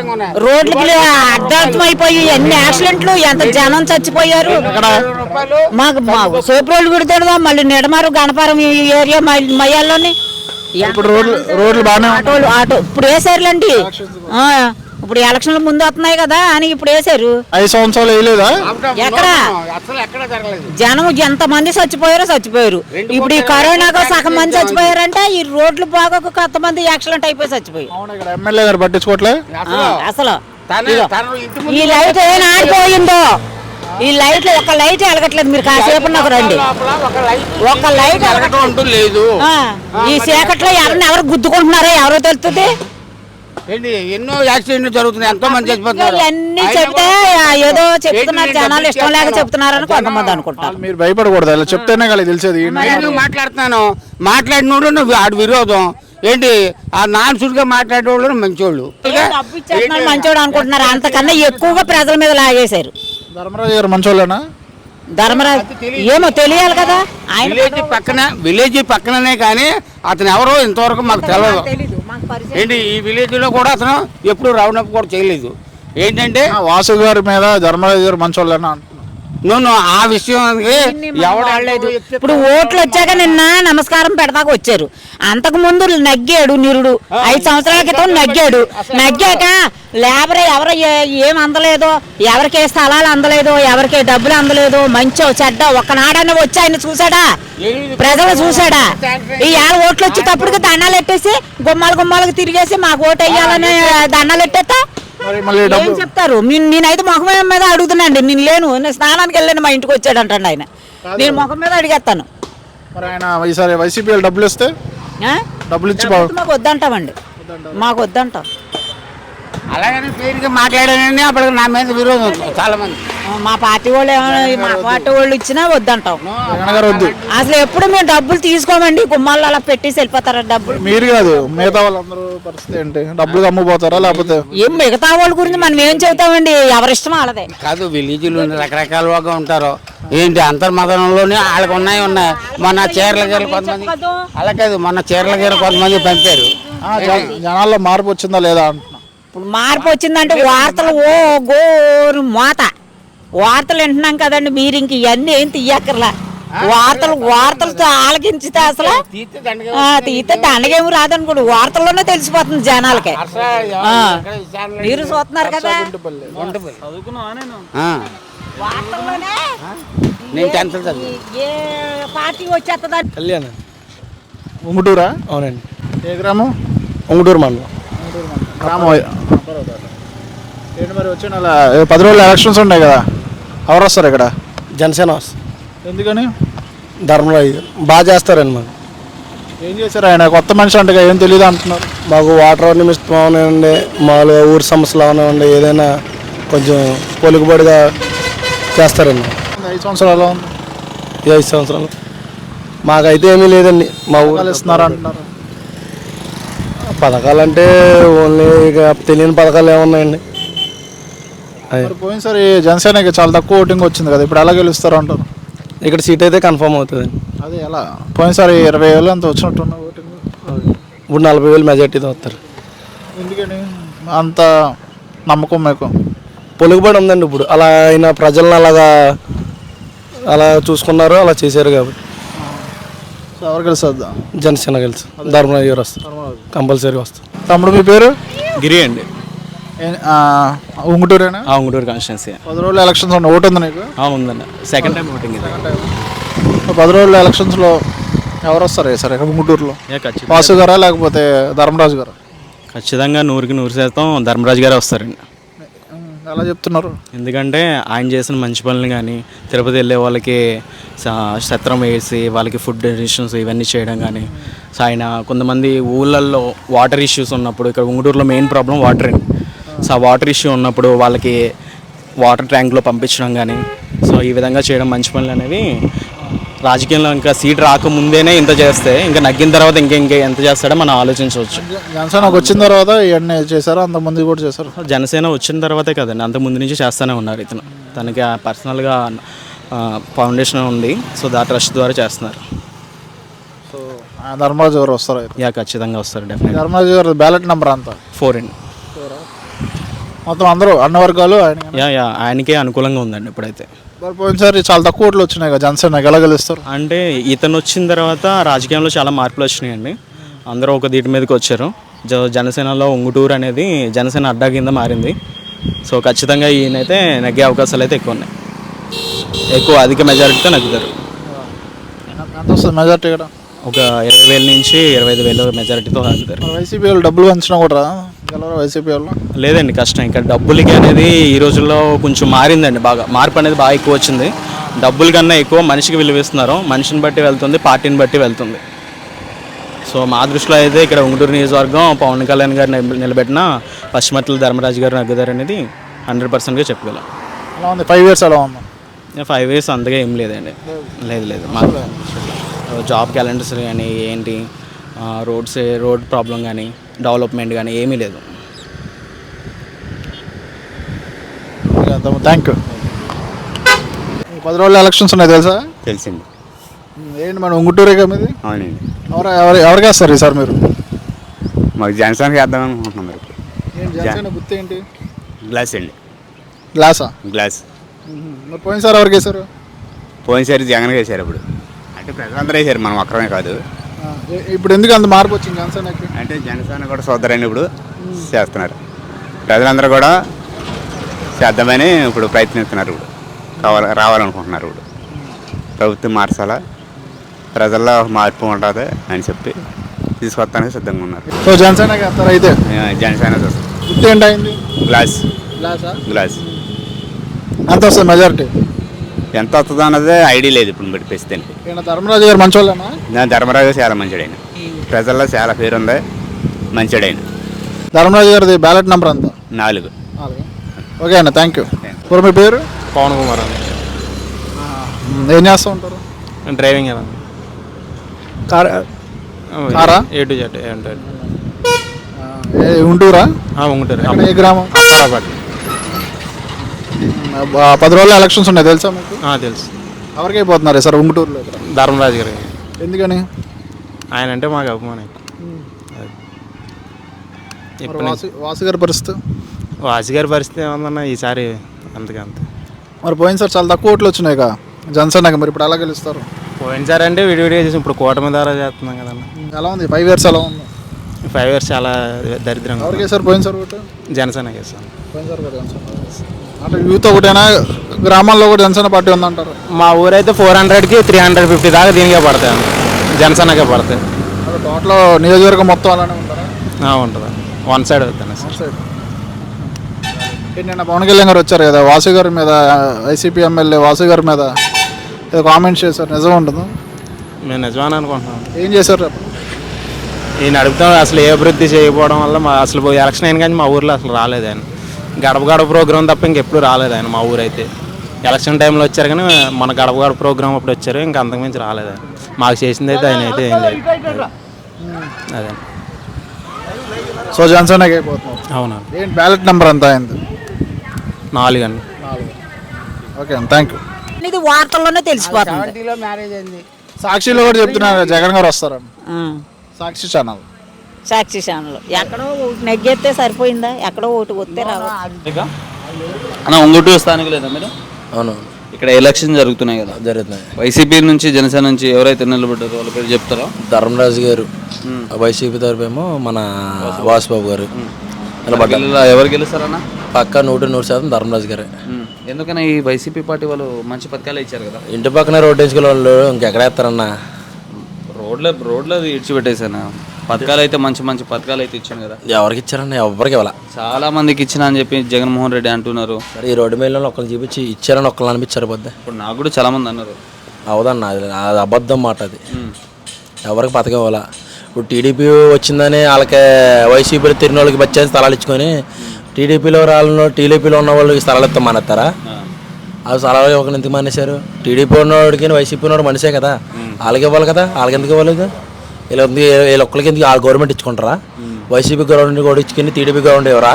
రోడ్లకి అర్ధార్థమైపోయి ఎన్ని యాక్సిడెంట్లు, ఎంత జనం చచ్చిపోయారు. మాకు సోపు రోడ్లు పెడతాడు, మళ్ళీ నిడమారు గణపారం ఈ ఏరియా మయ్యాల్లోని ఇప్పుడు రోడ్లు బాగానే ఆటో ఇప్పుడు వేసారులేండి. ఇప్పుడు ఎలక్షన్ల ముందు వస్తున్నాయి కదా అని ఇప్పుడు వేసారు. 5 సంవత్సరాలు వేయలేదా? ఎక్కడ జనం ఎంతమంది చచ్చిపోయారు. ఇప్పుడు ఈ కరోనాకు సగం మంది చచ్చిపోయారంటే ఈ రోడ్లు బాగోక కొంతమంది యాక్సిడెంట్ అయిపోయి చచ్చిపోయారు. ఎమ్మెల్యే గారు పట్టించుకోవట్లే అసలు. ఈ లైట్ ఏం ఆడిపోయిందో, ఈ లైట్ ఒక లైట్ వెలగట్లేదు. మీరు కాసేపు నాకు రండి, ఒక లైట్ వెలగటం లేదు. ఈ చీకట్లో ఎవరు గుద్దుకుంటున్నారో ఎవరో తెలుస్తుంది. ఎన్నో యాక్సిడెంట్లు జరుగుతున్నాయి, ఎంతో మంది చచ్చిపోతున్నారు. అన్ని చెప్తే ఏదో చెప్తున్నారు, జనాలు ఇష్టం లేక చెప్తున్నారని కొంతమంది అనుకుంటారు. మీరు భయపడకూడదు, అలా చెప్తేనే కదా తెలిసేది. మాట్లాడుతున్నాను, మాట్లాడినోడు ఆడు విరోధం ఏంటి? ఆ నాన్సుడిగా మాట్లాడేవాళ్ళు మంచోళ్ళు, మంచోడు అనుకుంటున్నారు. అంతకన్నా ఎక్కువగా ప్రజల మీద లాగేశారు. ధర్మరాజు గారు మంచోళ్ళేనా? ధర్మరాజు ఏమో తెలియాలి కదా. విలేజ్ పక్కననే కానీ అతను ఎవరో ఇంతవరకు మాకు తెలియదు. ఏంటి ఈ విలేజ్ లో కూడా అతను ఎప్పుడు రౌండప్ కూడా చేయలేదు. ఏంటంటే వాసు గారి మీద ధర్మరాజు గారు మంచోళ్ళేనా? ఆ విషయం ఎవడలేదు. ఇప్పుడు ఓట్లు వచ్చాక నిన్న నమస్కారం పెడతాక వచ్చారు. అంతకు ముందు నగ్గాడు నిరుడు, 5 సంవత్సరాల క్రితం నగ్గాక లేబర్ ఎవరు ఏం అందలేదో, ఎవరికి స్థలాలు అందలేదో, ఎవరికి డబ్బులు అందలేదో, మంచో చెడ్డ ఒక్కనాడన్నా వచ్చి ఆయన చూసాడా? ప్రజలు చూసాడా? ఈ 6 ఓట్లు వచ్చేటప్పటికి దండాలు ఎట్టేసి గుమ్మాలకు తిరిగేసి మాకు ఓటు వేయాలని దండాలు ఎట్టేస్తా ఏం చెప్తారు? నేనైతే ముఖం మీద అడుగుతున్నాండి. నేను లేను, నేను స్నానానికి వెళ్ళాను, మా ఇంటికి వచ్చాడు అంటాడు ఆయన. నేను ముఖం మీద అడిగేస్తాను. ఆయన ఈసారి వైసీపీ డబ్బులు ఇస్తే డబ్బులు ఇచ్చి మాకు వద్దంటామండి, మాకు వద్దంటాం. అలాగని పేరుకి మాట్లాడానని అప్పుడు నా మీద విరోధం ఉంటుంది చాలా మంది. మా పార్టీ వాళ్ళు మా పార్టీ వాళ్ళు ఇచ్చినా వద్దంటాం. జగన్ గారు వద్దు. అసలు ఎప్పుడు మేము డబ్బులు తీసుకోమండి, గుమ్మాల్లో అలా పెట్టేసి వెళ్ళిపోతారా డబ్బులు. మీరు కాదు, మిగతా వాళ్ళందరూ పరిస్థితి ఏంటి? డబ్బులు అమ్ముపోతారా లేకపోతే? ఏం మిగతా వాళ్ళ గురించి మనం ఏం చెబుతామండి, ఎవరిష్టం వాళ్ళదే. కాదు, విలేజ్లో రకరకాలుగా ఉంటారు. ఏంటి అంతర్మతంలోనే వాళ్ళకి ఉన్నాయి. మొన్న చీరల గీరలు కొంతమంది, అలా కాదు, మొన్న చీరల గీరలు కొంతమంది పంపారు. జనాల్లో మార్పు వచ్చిందా లేదా అంటున్నా. ఇప్పుడు మార్పు వచ్చిందంటే వార్తలు ఓ గోరు మోత వార్తలు వింటున్నాం కదండి. మీరు ఇంక ఇవన్నీ ఏం తీయక్కర్లా. వార్తలతో ఆలకించితే అసలు తీస్తే దండగేమి రాదనుకోండి, వార్తల్లోనే తెలిసిపోతుంది జనాలకి. మీరు చూస్తున్నారు కదా, వార్తల్లోనే ఏ పార్టీ వచ్చేస్తుందని. కళ్యాణ్ ఉంగుటూరా? అవునండి. ఏ గ్రామం? ఉంగుటూరు మండలం. గ్రామం ఏంటి మరి వచ్చే నెల 10 రోజులు ఎలక్షన్స్ ఉన్నాయి కదా, ఎవరు వస్తారు ఇక్కడ? జనసేన ఎందుకని? ధర్మరాజు బాగా చేస్తారండి. మాకు ఏం చేశారు ఆయన? కొత్త మనిషి అంటే ఏం తెలియదు అంటున్నారు. మాకు వాటర్ నిమిషం అవనివ్వండి, మామూలుగా ఊరి సమస్యలు అవనివ్వండి, ఏదైనా కొంచెం పొలుగుబడిగా చేస్తారండి. 5 సంవత్సరాలు ఉంది. ఈ 5 సంవత్సరాలు మాకైతే ఏమీ లేదండి. మా ఊరు ఇస్తున్నారు అంటున్నారు. పథకాలు అంటే ఓన్లీ ఇక తెలియని పథకాలు ఏమున్నాయండి. మరి పోయినసారి జనసేనకి చాలా తక్కువ ఓటింగ్ వచ్చింది కదా, ఇప్పుడు ఎలా గెలుస్తారు అంటారు? ఇక్కడ సీట్ అయితే కన్ఫర్మ్ అవుతుందండి. అదే ఎలా? పోయినసారి 20,000 అంత వచ్చినట్టున్న ఓటింగ్, ఇప్పుడు 40,000 మెజార్టీతో వస్తారు. ఎందుకని అంత నమ్మకం మీకు? పొలుగుబడి ఉందండి. ఇప్పుడు అలా అయినా ప్రజలను అలా చూసుకున్నారు, అలా చేశారు కాబట్టి. సో ఎవరు గెలుస్తుంది? జనసేన గెలుసు. ధర్మరాజు గారు వస్తారు, కంపల్సరీగా వస్తారు. తమ్ముడు మీ పేరు? గిరి అండి. ఉంగుటూరేనా? ఉంగుటూరు కాన్స్టిట్యున్సీ. 10 రోజులు ఎలక్షన్స్ ఉన్నాయి, ఓటు ఉంది నీకు? ఉందండి. సెకండ్ టైం ఓటింగ్ ఇది. 10 రోజుల ఎలక్షన్స్లో ఎవరు వస్తారు సార్ ఇక్కడ ఉంగుటూరులో? వాసు గారా లేకపోతే ధర్మరాజు గారు? ఖచ్చితంగా 100కి 100% ధర్మరాజు గారే వస్తారండి. ఎలా చెప్తున్నారు? ఎందుకంటే ఆయన చేసిన మంచి పనులు కానీ, తిరుపతి వెళ్ళే వాళ్ళకి సత్రం వేసి వాళ్ళకి ఫుడ్ డొనేషన్స్ ఇవన్నీ చేయడం కానీ, సో ఆయన కొంతమంది ఊళ్ళల్లో వాటర్ ఇష్యూస్ ఉన్నప్పుడు, ఇక్కడ ఉంగుటూరులో మెయిన్ ప్రాబ్లం వాటర్ అండి. సో ఆ వాటర్ ఇష్యూ ఉన్నప్పుడు వాళ్ళకి వాటర్ ట్యాంక్లో పంపించడం కానీ, సో ఈ విధంగా చేయడం మంచి పనులు అనేవి రాజకీయంలో ఇంకా సీట్ రాకముందేనే ఇంత చేస్తే ఇంకా నగ్గిన తర్వాత ఇంకా ఎంత చేస్తాడో మనం ఆలోచించవచ్చు. జనసేనకు వచ్చిన తర్వాత ఇవన్నీ చేశారు, అంతమంది కూడా చేశారు. జనసేన వచ్చిన తర్వాతే కదండి, అంత ముందు నుంచి చేస్తూనే ఉన్నారు. ఇతను తనకి పర్సనల్గా ఫౌండేషన్ ఉంది, సో దా ట్రస్ట్ ద్వారా చేస్తున్నారు. సో ధర్మరాజు గారు వస్తారు? ఖచ్చితంగా వస్తారు డెఫినెట్. ధర్మరాజు గారు బ్యాలెట్ నెంబర్ అంతా 4 అండి. మొత్తం అందరూ అన్ని వర్గాలు ఆయనకే అనుకూలంగా ఉందండి ఇప్పుడైతే. పోయినసారి చాలా తక్కువ ఓట్లు వచ్చినాయి కదా జనసేనకి, ఎలా గెలుస్తారు? అంటే ఇతను వచ్చిన తర్వాత రాజకీయంలో చాలా మార్పులు వచ్చినాయండి. అందరూ ఒక దీటి మీదకి వచ్చారు. జనసేనలో ఉంగుటూరు అనేది జనసేన అడ్డా కింద మారింది. సో ఖచ్చితంగా ఈయనైతే నగ్గే అవకాశాలు అయితే ఎక్కువ ఉన్నాయి. అధిక మెజారిటీతో నగ్గుతారు. ఎంత వస్తుంది మెజారిటీ ఇక్కడ? ఒక 20,000 నుంచి 25,000 మెజారిటీతో నగ్గుతారు. వైసీపీ వాళ్ళు డబ్బులు పంచినా కూడా గెలవరా వైసీపీ వాళ్ళు? లేదండి, కష్టం. ఇంకా డబ్బులకి అనేది ఈ రోజుల్లో కొంచెం మారిందండి, బాగా మార్పు అనేది బాగా ఎక్కువ వచ్చింది. డబ్బుల కన్నా ఎక్కువ మనిషికి విలువిస్తున్నారు. మనిషిని బట్టి వెళ్తుంది, పార్టీని బట్టి వెళ్తుంది. సో మా దృష్టిలో అయితే ఇక్కడ ఉంగుటూరు నియోజకవర్గం పవన్ కళ్యాణ్ గారు నిలబెట్టిన పశ్చిమతుల ధర్మరాజు గారు నగ్గుతారు అనేది 100%గా చెప్పగలం. అలా ఉంది. 5 years ఎలా ఉంది? 5 years అంతగా ఏం లేదండి. లేదు మాకు జాబ్ క్యాలెండర్స్ కానీ ఏంటి, రోడ్ ప్రాబ్లం కానీ, డెవలప్మెంట్ కానీ ఏమీ లేదు. Thank you. 10 రోజుల ఎలక్షన్స్ ఉన్నాయి తెలుసా? తెలిసింది. ఏంటి మన ఉంగుటూరే కదా మీది? అవునండి. ఎవరికి వేస్తారు ఈసారి మీరు? మాకు జనసేనకి వేద్దాం అనుకుంటున్నాం. జనసేన గుర్తు ఏంటి? గ్లాస్ అండి. గ్లాసా? గ్లాస్. మరి పోయినసారి ఎవరికి వేశారు? పోయినసారి జగన్కి వేశారు. ఇప్పుడు అంటే ప్రజలందరూ వేశారు, మనం ఒక్కరమే కాదు. ఇప్పుడు ఎందుకు అంత మార్పు వచ్చింది జనసేనకి? అంటే జనసేన కూడా చూద్దారని ఇప్పుడు చేస్తున్నారు. ప్రజలందరూ కూడా చేద్దామని ఇప్పుడు ప్రయత్నిస్తున్నారు. ఇప్పుడు రావాలనుకుంటున్నారు. ఇప్పుడు ప్రభుత్వం మార్చాలా, ప్రజల్లో మార్పు ఉంటుంది అని చెప్పి తీసుకొస్తానికి సిద్ధంగా ఉన్నారు. సో జనసేనకి వేస్తారు అయితే? జనసేన గుర్తు ఏంటైంది? గ్లాస్. గ్లాస్. ఎంత వస్తుంది మెజారిటీ? ఎంత వస్తుందో అన్నది ఐడియా లేదు ఇప్పుడు బట్టి ప్రస్తుతానికి. ధర్మరాజు గారు మంచోళ్ళేనా? ధర్మరాజు చాలా మంచిడైన, ప్రజల్లో చాలా పేరు ఉంది, మంచిడైన. ధర్మరాజు గారిది బ్యాలెట్ నెంబర్ అంతా 4. ఓకే అన్న, థ్యాంక్ యూ. ఇప్పుడు మీ పేరు? పవన్ కుమార్ అండి. ఏం చేస్తూ ఉంటారు? డ్రైవింగ్ కదా. కారా? A to Z ఉంటుంది. ఉంటూరా? ఉంటుంది. ఏ గ్రామం? 10 రోజులు ఎలక్షన్స్ ఉన్నాయి తెలుసా మీకు? తెలుసు. ఎవరికి అయిపోతున్నారు సార్ ఉంగుటూరులో? ధర్మరాజు గారు. ఎందుకని? ఆయన అంటే మాకు అభిమానం. వాసు గారి పరిస్థితి? వాసు గారి పరిస్థితి ఏమన్నా ఈసారి అంతకంత. మరి పోయినసారి చాలా తక్కువ ఓట్లు వచ్చినాయి కదా జనసేనకి, మరి ఇప్పుడు ఎలా గెలుస్తారు? పోయినసారి అంటే విడివిడిగా చేసి ఇప్పుడు కూటమి ద్వారా చేస్తున్నాం కదన్నా. ఎలా ఉంది 5 years? ఎలా ఉంది 5 years? చాలా దరిద్రంగా. ఎవరికి సార్ పోయినసారి ఓటు? జనసేనకి వేస్తాను. అంటే యూత్ ఒకటేనా, గ్రామాల్లో కూడా జనసేన పార్టీ ఉందంటారు? మా ఊరైతే 400కి 350 దాకా దీనికే పడతాయి, జనసేనకే పడతాయి. టోటల్ నియోజకవర్గం మొత్తం అలానే ఉంటారా? ఉంటుంది. వన్ సైడ్ అవుతాను సార్. నిన్న పవన్ కళ్యాణ్ గారు వచ్చారు కదా, వాసు గారి మీద, వైసీపీ ఎమ్మెల్యే వాసు గారి మీద ఏదో కామెంట్స్ చేశారు, నిజం ఉంటుంది? మేము నిజమని అనుకుంటున్నాం. ఏం చేశారు? ఈయన అడుగుతాం అసలు ఏ అభివృద్ధి చేయకపోవడం వల్ల అసలు ఎలక్షన్ అయిన కానీ మా ఊర్లో అసలు రాలేదు ఆయన. గడప గడప ప్రోగ్రాం తప్ప ఇంకెప్పుడు రాలేదు ఆయన మా ఊరైతే. ఎలక్షన్ టైంలో వచ్చారు కానీ మన గడప గడప ప్రోగ్రాం అప్పుడు వచ్చారు, ఇంకా అంతకుమించి రాలేదు ఆయన. మాకు చేసింది అయితే ఆయన అయితే ఏం లేదు. అదే. సో జనసేనకి అయిపోతున్నాం. అవునా? ఏంటి బ్యాలెట్ నెంబర్ ఎంత అయింది? 4 అండి. ఓకే అండి, థ్యాంక్ యూ. ఇది వార్తల్లోనే తెలిసిపోతుంది. సాక్షిలో కూడా చెప్తున్నారు జగన్ గారు వస్తారని. సాక్షి ఛానల్. సాక్షి ఛానల్ ఎక్కడో నెగ్గెత్తే సరిపోయిందా? ఎక్కడో ఒకటి వస్తే రావాలి. అన్న ఉంగుటూరు స్థానికులేదా మీరు? అవును. ఇక్కడ ఎలక్షన్ జరుగుతున్నాయి కదా. జరుగుతున్నాయి. వైసీపీ నుంచి జనసేన నుంచి ఎవరైతే నిలబడ్డారో వాళ్ళ పేరు చెప్తారా? ధర్మరాజు గారు. వైసీపీ తరఫు ఏమో మన వాసుబాబు గారు నిలబడ్డారు. ఎవరు గెలుస్తారన్న? పక్కా 100% ధర్మరాజు గారే. ఎందుకని ఈ వైసీపీ పార్టీ వాళ్ళు మంచి పథకాలు ఇచ్చారు కదా. ఇంటి పక్కన రోడ్డు వేసుకునే వాళ్ళు ఇంకెక్కడ వేస్తారన్నా? రోడ్లో ఇడిచిపెట్టేసాను. పథకాలు అయితే మంచి మంచి పథకాలు అయితే ఇచ్చాను కదా. ఎవరికి ఇచ్చారన్నా? ఎవరికి ఇవ్వాల. చాలా మందికి ఇచ్చిన అని చెప్పి జగన్మోహన్ రెడ్డి అంటున్నారు. సరే, ఈ రోడ్డు మీద ఒకళ్ళు చూపించి ఇచ్చారని ఒకళ్ళు అనిపించారు పొద్దు. ఇప్పుడు నాకు కూడా చాలా మంది అన్నారు. అవదన్నా, అది అబద్ధం మాట. అది ఎవరికి పథకం ఇవ్వాలా? ఇప్పుడు టీడీపీ వచ్చిందని వాళ్ళకి వైసీపీలో తిరిగిన వాళ్ళకి బచ్చేసి స్థలాలు ఇచ్చుకొని టీడీపీలో ఉన్న వాళ్ళకి స్థలాలు ఇస్తాం మానేస్తారా? అవి స్థలాలు ఒక ఎందుకు మానేశారు? టీడీపీ ఉన్నవాడికి వైసీపీ ఉన్నవాడు మనిషే కదా, వాళ్ళకి ఇవ్వాలి కదా. వాళ్ళకి ఎందుకు ఇవ్వలేదు? వీళ్ళ ఒక్కరికి ఎందుకు? వాళ్ళ గవర్నమెంట్ ఇచ్చుకుంటారా? వైసీపీ గవర్నమెంట్ కూడా ఇచ్చుకుని టీడీపీ గవర్నమెంట్ ఎవరా?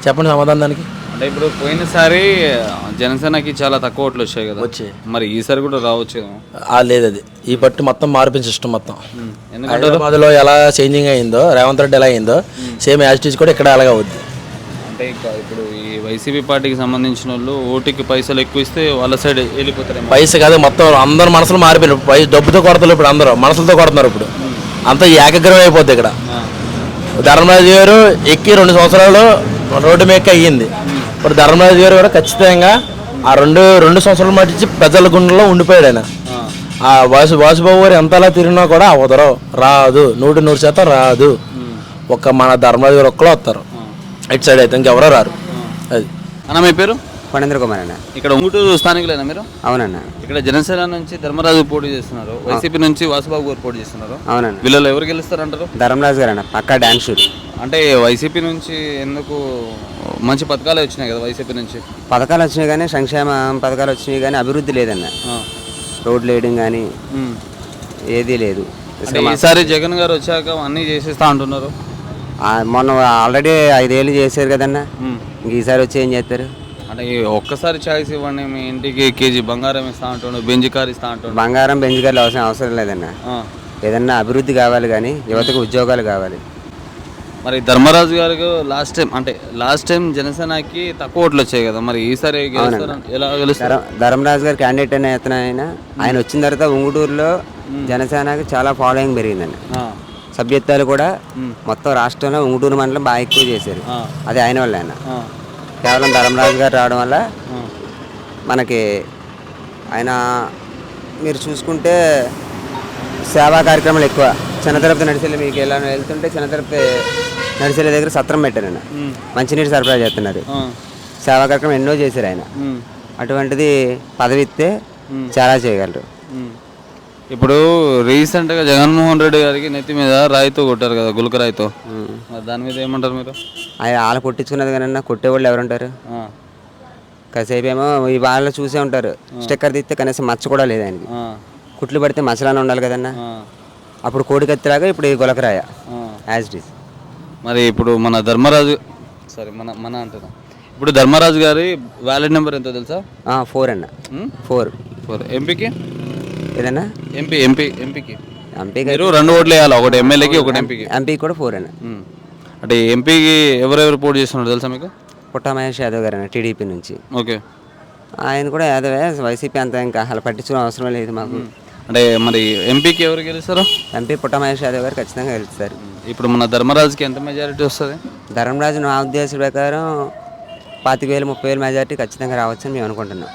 చెప్పండి సమాధానం దానికి. అంటే ఇప్పుడు పోయినసారి జనసేనకి చాలా తక్కువ ఓట్లు వచ్చాయి కదా. మరి ఈసారి కూడా రావచ్చు. లేదు, అది ఈ పట్టు మొత్తం మార్పిన సిస్టమ్ మొత్తం. హైదరాబాద్లో ఎలా చేంజింగ్ అయిందో, రేవంత్ రెడ్డి ఎలా అయిందో సేమ్ యాజిటీస్ కూడా ఇక్కడ అలాగే అవుద్ది. అంటే ఇప్పుడు ఈ వైసీపీ పార్టీకి సంబంధించిన వాళ్ళు ఓటుకి పైసలు ఎక్కువ ఇస్తే వాళ్ళ సైడ్ వెళ్ళిపోతారు. పైసలు కాదు, మొత్తం అందరు మనసులు మారిపోయినారు. డబ్బుతో కొడతారు ఇప్పుడు, అందరూ మనసులతో కొడుతున్నారు. ఇప్పుడు అంతా ఏకగ్రహం అయిపోద్ది. ఇక్కడ ధర్మరాజు గారు ఎక్కి 2 సంవత్సరాలు రోడ్డు మీద అయ్యింది. ఇప్పుడు ధర్మరాజు గారు కూడా ఖచ్చితంగా ఆ రెండు సంవత్సరాలు మట్టించి ప్రజల గుండెల్లో ఉండిపోయాడు ఆయన. ఆ వాసుబాబు గారు ఎంతలా తిరిగినా కూడా అవదరు రాదు, 100% రాదు. ఒక్క మన ధర్మరాజు గారు ఒక్కలో వస్తారు ఇటు సైడ్ అయితే, ఇంకెవరో రారు. అది అన్న మీ పేరు? ఫణేంద్ర కుమార్ అన్న. ఇక్కడ ఉంగుటూరు స్థానికులేనా మీరు? అవునన్న. ఇక్కడ జనసేన నుంచి ధర్మరాజు పోటీ చేస్తున్నారు, వైసీపీ నుంచి వాసుబాబు గారు పోటీ చేస్తున్నారు. అవునన్న. వీళ్ళలో ఎవరు గెలుస్తారు అంటారు? ధర్మరాజు గారు అన్న, పక్కా డాన్స్ షూట్. అంటే వైసీపీ నుంచి ఎందుకు మంచి పథకాలు వచ్చినాయి కదా. వైసీపీ నుంచి పథకాలు వచ్చినాయి కానీ, సంక్షేమ పథకాలు వచ్చినాయి కానీ అభివృద్ధి లేదన్న. రోడ్లు వేయడం కానీ ఏదీ లేదు. ఈసారి జగన్ గారు వచ్చాక అన్నీ చేసేస్తా అంటున్నారు. మొన్న ఆల్రెడీ 5 ఏళ్ళు చేశారు కదన్న, ఇంక ఈసారి వచ్చి ఏం చేస్తారు? అంటే ఒక్కసారి ఛాయిస్ ఇవ్వండి, మీ ఇంటికి కేజీ బంగారం ఇస్తా అంటున్నాడు, బెంజ్ కార్ ఇస్తా అంటున్నాడు. బంగారం బెంజ్ కార్లు అవసరం లేదన్న. ఏదన్నా అభివృద్ధి కావాలి కానీ యువతకు ఉద్యోగాలు కావాలి. మరి ధర్మరాజు గారికి లాస్ట్ టైం జనసేనకి తక్కువ ఓట్లు వచ్చాయి కదా, మరి ఈసారి ఎలా గెలుస్తారు? ధర్మరాజు గారు క్యాండిడేట్ అనే ఆయన వచ్చిన తర్వాత ఉంగుటూరులో జనసేనకి చాలా ఫాలోయింగ్ పెరిగిందండి. సభ్యత్వాలు కూడా మొత్తం రాష్ట్రంలో ఉంగుటూరు మండలం బాగా ఎక్కువ చేశారు. అది ఆయన వల్ల. కేవలం ధర్మరాజు గారు రావడం వల్ల మనకి ఆయన మీరు చూసుకుంటే సేవా కార్యక్రమాలు ఎక్కువ. చిన్న తిరుపతి నడిచెల్లి మీకు ఎలా వెళ్తుంటే చిన్న తిరుపతి నడిచెల్లి దగ్గర సత్రం పెట్టారు. మంచినీరు సరఫరా చేస్తున్నారు. సేవా కార్యక్రమం ఎన్నో చేశారు ఆయన. అటువంటిది పదవి ఇస్తే చాలా చేయగలరు. ఇప్పుడు రీసెంట్గా జగన్మోహన్ రెడ్డి గారికి నెత్తి మీద రాయితో కొట్టారు కదా, గులక రాయితో. మరి దాని మీద ఏమంటారు మీరు? వాళ్ళు కొట్టించుకున్నది కానీ కొట్టేవాళ్ళు ఎవరుంటారు? కాసేపు ఏమో ఈ వాళ్ళు చూసే ఉంటారు, స్టిక్కర్ తీస్తే కనీసం మచ్చ కూడా లేదు ఆయనకి. కుట్లు పడితే మచ్చలానే ఉండాలి కదన్నా. అప్పుడు కోడికత్తిలాగా ఇప్పుడు ఈ గులకరాయ యాజ్ ఇట్ ఈస్. మరి ఇప్పుడు మన ధర్మరాజు మన అంటున్నా, ఇప్పుడు ధర్మరాజు గారి వ్యాలిడ్ నెంబర్ ఎంతో తెలుసా? 4 అన్న. 4 ఎంపీకి ఏదన్నా ఎంపీకి మీరు 2 ఓట్లు వేయాలి, ఒకటి ఎమ్మెల్యేకి ఒకటి ఎంపీకి కూడా 4 అన్న. అంటే ఎంపీకి ఎవరెవరు పోటీ చేస్తున్నారు తెలుసా మీకు? పుట్టా మహేష్ యాదవ్ గారు అన్న, టీడీపీ నుంచి. ఓకే, ఆయన కూడా యాదవే, వైసీపీ అంతా ఇంకా అలా పట్టించుకునే అవసరం లేదు మాకు. అంటే మరి ఎంపీకి ఎవరు గెలుస్తారు? ఎంపీ పుట్టా మహేష్ యాదవ్ గారు ఖచ్చితంగా గెలుస్తారు. ఇప్పుడు మన ధర్మరాజుకి ఎంత మెజారిటీ వస్తుంది? ధర్మరాజు నా ఉద్దేశం ప్రకారం 25,000-30,000 మెజారిటీ ఖచ్చితంగా రావచ్చని మేము అనుకుంటున్నాం.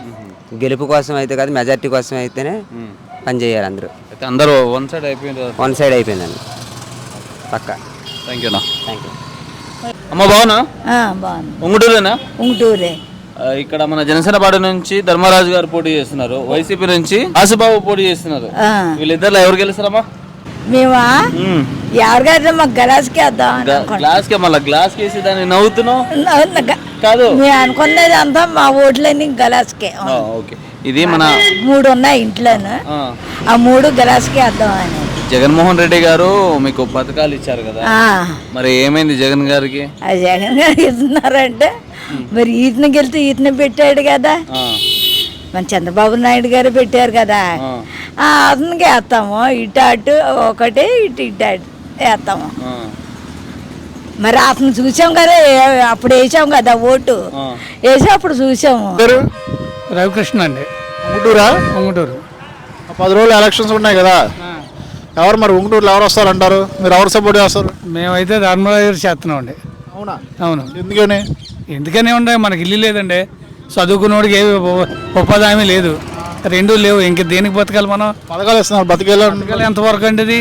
గెలుపు కోసం అయితే కాదు, మెజారిటీ కోసం అయితేనే పని చేయాలి అందరూ. అయితే అందరూ వన్ సైడ్ అయిపోయిందండి పక్క. Thank you. Thank you. అమ్మ బాగున్నా? బాగుంది. ఉంగుటూరేనా? ఉంగుటూరే. ఇక్కడ మన జనసేన పార్టీ నుంచి ధర్మరాజు గారు పోటీ చేస్తున్నారు, వైసీపీ నుంచి ఆసుబాబు పోటీ చేస్తున్నారు. వీళ్ళిద్దరు ఎవరు గెలుస్తారమ్మా? మేమా ఎవరికైతే మాకు గ్లాస్కి వద్దాం. గ్లాస్ కేసి దాన్ని నవ్వుతున్నావు కాదు, మేము అనుకున్నది అంతా మా ఓట్లన్నీ గ్లాస్కే. ఓకే, ఇది మన 3 ఉన్నాయి ఇంట్లోను, ఆ 3 గ్లాస్కే వద్దాం అని. జగన్మోహన్ రెడ్డి గారు మీకు పథకాలు ఇచ్చారు కదా, మరి ఏమైంది జగన్ గారికి? ఆ జగన్ గారు ఇస్తున్నారంటే మరి ఈతను గెలితే ఈతను పెట్టాడు కదా, మన చంద్రబాబు నాయుడు గారు పెట్టారు కదా, అతనికి వేస్తాము. ఇటు అటు ఒకటి ఇటు వేస్తాము. మరి అతను చూసాం కదా, అప్పుడు వేసాం కదా ఓటు, వేసి అప్పుడు చూసాము. రవికృష్ణ అండి, ఉంగుటూరు. 10 రోజులు ఎలక్షన్స్ ఉన్నాయి కదా, ఎవరు మరి ఉంగుటూరులో ఎవరు వస్తారంటారు? మీరు ఎవరు సపోర్ట్ చేస్తారు? మేమైతే ధర్మరాజు చేస్తున్నాం అండి. అవునా? అవును. ఎందుకని ఉండే మనకి ఇల్లు లేదండి, చదువుకున్నోడికి ఏ ఉపాధి హామీ లేదు, 2 లేవు. ఇంక దేనికి బతకాలి మనం? పథకాలు ఇస్తున్నారు, బతకాలి ఎంతవరకు అండి? ఇది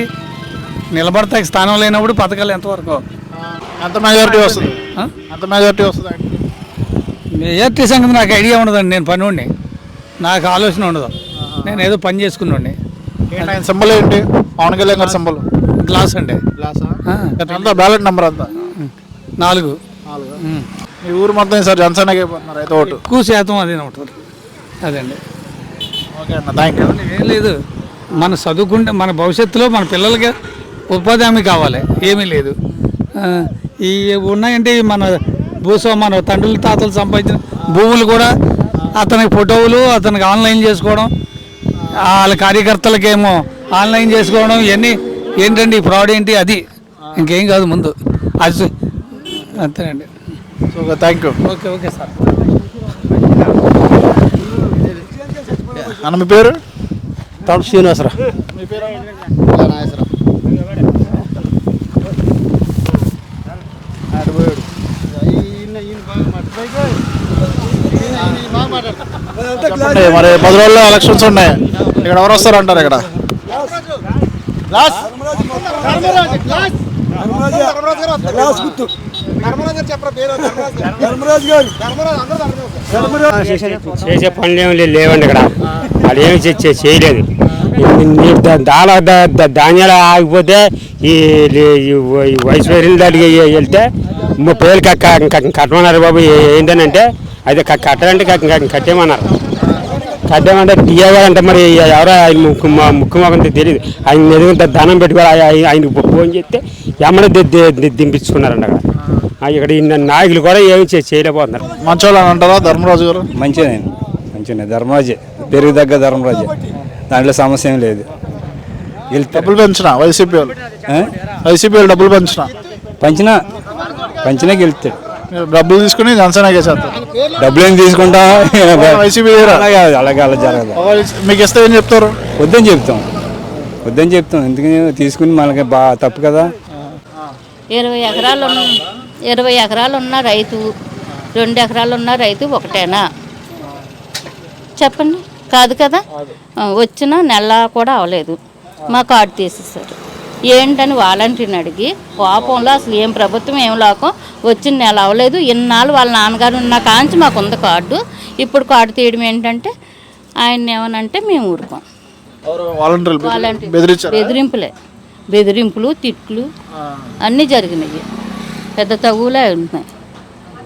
నిలబడతాకి స్థానం లేనప్పుడు పథకాలు ఎంతవరకు? ఎంత మెజారిటీ వస్తుంది? మెజారిటీ సంగతి నాకు ఐడియా ఉండదండి. నేను పనివాడిని, నాకు ఆలోచన ఉండదు. నేను ఏదో పని చేసుకున్నాండి. సింబల్ ఏంటి? పవన్ కళ్యాణ్ గారి సింబల్ గ్లాస్ అండి. ఎంత బ్యాలెట్ నెంబర్ అంతా? 4. మీ ఊరు మొత్తం ఈసారి జనసేనకి అయిపోతున్నారు అయితే ఓటు? ఎక్కువ శాతం అదే ఉంటుంది. అదండి. ఓకే అన్న, థ్యాంక్ యూ. ఏం లేదు, మన చదువుకుంటే మన భవిష్యత్తులో మన పిల్లలకి ఉపాధి హామీ కావాలి, ఏమీ లేదు. ఈ ఉన్నాయంటే మన మన తండ్రులు తాతలు సంపాదించిన భూములు కూడా అతనికి ఫోటోలు, అతనికి ఆన్లైన్ చేసుకోవడం, వాళ్ళ కార్యకర్తలకేమో ఆన్లైన్ చేసుకోవడం, ఇవన్నీ ఏంటండి ఫ్రాడ్ ఏంటి? అది ఇంకేం కాదు ముందు అది అంతేనండి. Okay, thank you. Okay sir. అన్న మీ పేరు? తలుపు శ్రీనివాసరావు. మీ పేరు? మరి 10 రోజుల్లో ఎలక్షన్స్ ఉన్నాయి, ఇక్కడ ఎవరు వస్తారు అంటారు? ఇక్కడ చేసే పనులు ఏమి లేవండి ఇక్కడ, వాళ్ళు ఏమి చేయలేదు. ధాన్యాలు ఆగిపోతే ఈ వయసు వేరిన దానికి వెళ్తే 30,000 కట్టమన్నారు బాబు. ఏంటనంటే అది కట్టాలంటే కట్టేమన్నారు. కట్టేమంటే దియ్యగారంటే మరి ఎవరో ఆయన ముక్కు మొఖంతో తెలియదు. ఆయన ఎదుగుంటే ధనం పెట్టుకోవాలి, ఆయనకు ఫోన్ చేస్తే ఎమ్మడే దింపించుకున్నారండి అక్కడ. ఇక్కడ నాయకులు కూడా ఏమి చేయలేకపోతున్నారు. మంచోళ్ళు అని అంటారా ధర్మరాజు గారు? మంచిగా ధర్మరాజే, పెరుగు దగ్గర ధర్మరాజే, దాంట్లో సమస్య ఏం లేదు. డబ్బులు పెంచిన వైసీపీ వాళ్ళు డబ్బులు పంచినా గెలుస్తాడు. డబ్బులు తీసుకుని జనసేన వేసేస్తారు. డబ్బులు ఏం తీసుకుంటా వైసీపీ అలాగే అలా జరగదు. మీకు ఇస్తే ఏం చెప్తారు? వద్దని చెప్తాం ఎందుకని తీసుకుని మనకి బాగా తప్పు కదా. 20 ఎకరాలు ఉన్న రైతు, 2 ఎకరాలు ఉన్న రైతు ఒకటేనా చెప్పండి? కాదు కదా. వచ్చిన నెల కూడా అవలేదు, మా కార్డు తీసేసారు. ఏంటని వాలంటీర్ని అడిగి కోపంలో అసలు ఏం ప్రభుత్వం ఏం లోకం, వచ్చిన నెల అవ్వలేదు. ఇన్నాళ్ళు వాళ్ళ నాన్నగారు ఉన్న కాంచి మాకు ఉంది కార్డు, ఇప్పుడు కార్డు తీయడం ఏంటంటే ఆయన ఏమనంటే మేము ఊరుకోం. వాలంటీర్లు వాలంటీర్ బెదిరించారు బెదిరింపులు తిట్లు అన్నీ జరిగినాయి. పెద్ద తగులే ఉంటున్నాయి.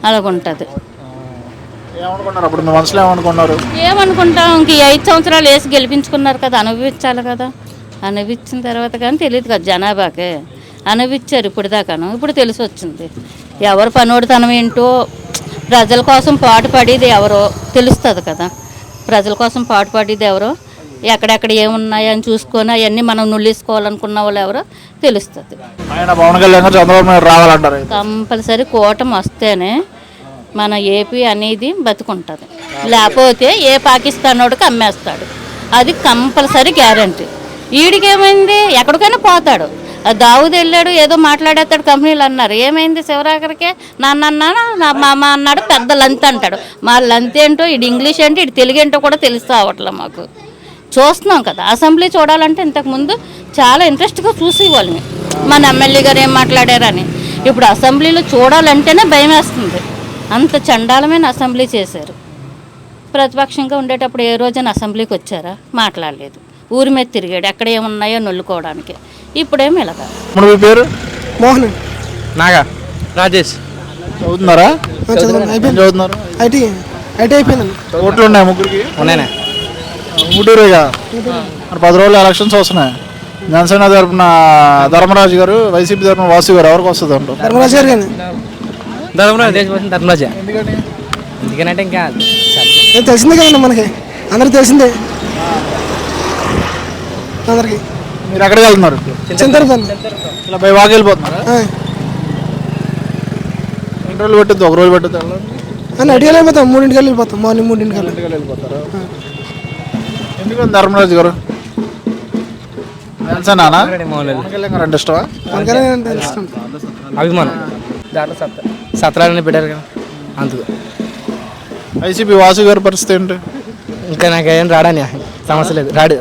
అలాగుంటుంది. ఏమనుకున్నారు అప్పుడు మీ మనసులో ఏమనుకున్నారు? ఏమనుకుంటాం, ఇంక 5 సంవత్సరాలు వేసి గెలిపించుకున్నారు కదా, అనుభవించాలి కదా. అనుభవించిన తర్వాత కానీ తెలియదు కదా జనాభాకే. అనుభవించారు ఇప్పుడు దాకాను. ఇప్పుడు తెలిసి వచ్చింది ఎవరు పనోడితనం ఏంటో. ప్రజల కోసం పాటుపడేది ఎవరో తెలుస్తుంది కదా. ప్రజల కోసం పాటుపడేది ఎవరో, ఎక్కడెక్కడ ఏమున్నాయని చూసుకొని అవన్నీ మనం నుల్లేసుకోవాలనుకున్న వాళ్ళు ఎవరో తెలుస్తుంది. ఆయన పవన్ కళ్యాణ్ గారు చంద్రబాబు నాయుడు రావాలంటారు. కంపల్సరీ కూటమి వస్తేనే మన ఏపీ అనేది బతుకుంటుంది. లేకపోతే ఏ పాకిస్తానోడికి అమ్మేస్తాడు. అది కంపల్సరీ గ్యారంటీ. ఈడికేమైంది, ఎక్కడికైనా పోతాడు. దావుది వెళ్ళాడు, ఏదో మాట్లాడేస్తాడు, కంపెనీలు అన్నారు. ఏమైంది శివరాకరికే నాన్న అన్నాడు, నా మామ అన్నాడు, పెద్ద లంత్ అంటాడు. మా లంత్ ఏంటో, ఇటు ఇంగ్లీష్ ఏంటో, ఇటు తెలుగు ఏంటో కూడా తెలుస్తూ అవట్లే మాకు. చూస్తున్నాం కదా, అసెంబ్లీ చూడాలంటే ఇంతకుముందు చాలా ఇంట్రెస్ట్గా చూసేవాళ్ళని మన ఎమ్మెల్యే గారు ఏం మాట్లాడారని. ఇప్పుడు అసెంబ్లీలో చూడాలంటేనే భయం వేస్తుంది. అంత చండాలమైన అసెంబ్లీ చేశారు. ప్రతిపక్షంగా ఉండేటప్పుడు ఏ రోజైనా అసెంబ్లీకి వచ్చారా? మాట్లాడలేదు. ఊరి మీద తిరిగాడు, ఎక్కడ ఏమున్నాయో నొల్లుకోవడానికి. ఇప్పుడేమి ఇలాగా. మీ పేరు? మోహన్. నాగా రాజేష్. చదువుతున్నారా? చదువుతున్నారు. ఐటీ అయిపోయిందండి. ఓట్లు ఉన్నాయి ముగ్గురికి? ఉన్నాయా? ఊటూరేగా. మరి 10 రోజులు ఎలక్షన్స్ వస్తున్నాయి. జనసేన తరపున ధర్మరాజు గారు, వైసీపీ తరపున వాసు గారు, ఎవరికి వస్తుంది అంటారు? ధర్మరాజు గారు కానీ ధర్మరాజు. ఎందుకంటే ఇంకా తెలిసిందే కదండి, మనకి అందరికి తెలిసిందే. అందరికి. మీరు ఎక్కడికి వెళ్తున్నారు? చింతరపల్లి. ఇలా బై వాకి వెళ్ళిపోతున్నారా? ఎన్ని రోజులు పెట్టద్దు? ఒక రోజు పెట్టద్దు? అని అడిగాలి వెళ్ళిపోతాం. 3 వెళ్ళిపోతాం. మార్నింగ్ 3 వెళ్ళిపోతారు. ఎందుకని ధర్మరాజు గారు? జనసేన అంటే ఇష్టమా? ఇష్టం. అభిమానం. దాంట్లో సత్రాలని పెట్టారు కదా అందుకు. వైసీపీ వాసు గారి పరిస్థితి ఏంటి? ఇంకా నాకేం రాడని సమస్య లేదు. రాడు.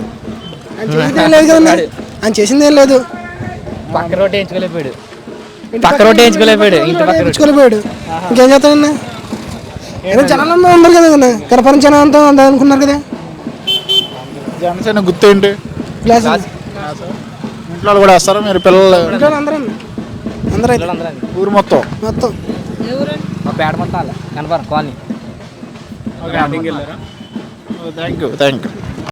ఆయన చేసింది ఏం లేదు. పక్క రోడ్డు వేయించుకోలేకపోయాడు. ఇంటి పక్క వేయించుకోలేకపోయాడు. ఇంకేం చేస్తానన్నా? ఏదో జనాలు ఉన్నారు కదా, కరపరం జనం అంతా అనుకున్నారు కదా. జనసేన గుర్తు ఏంటి? గ్లాస్. ఇంట్లో కూడా వేస్తారా మీరు? పిల్లలు అందరూ ఊరు మొత్తం మా పేడ మొత్తం కనపరం కాలనీ. Thank you.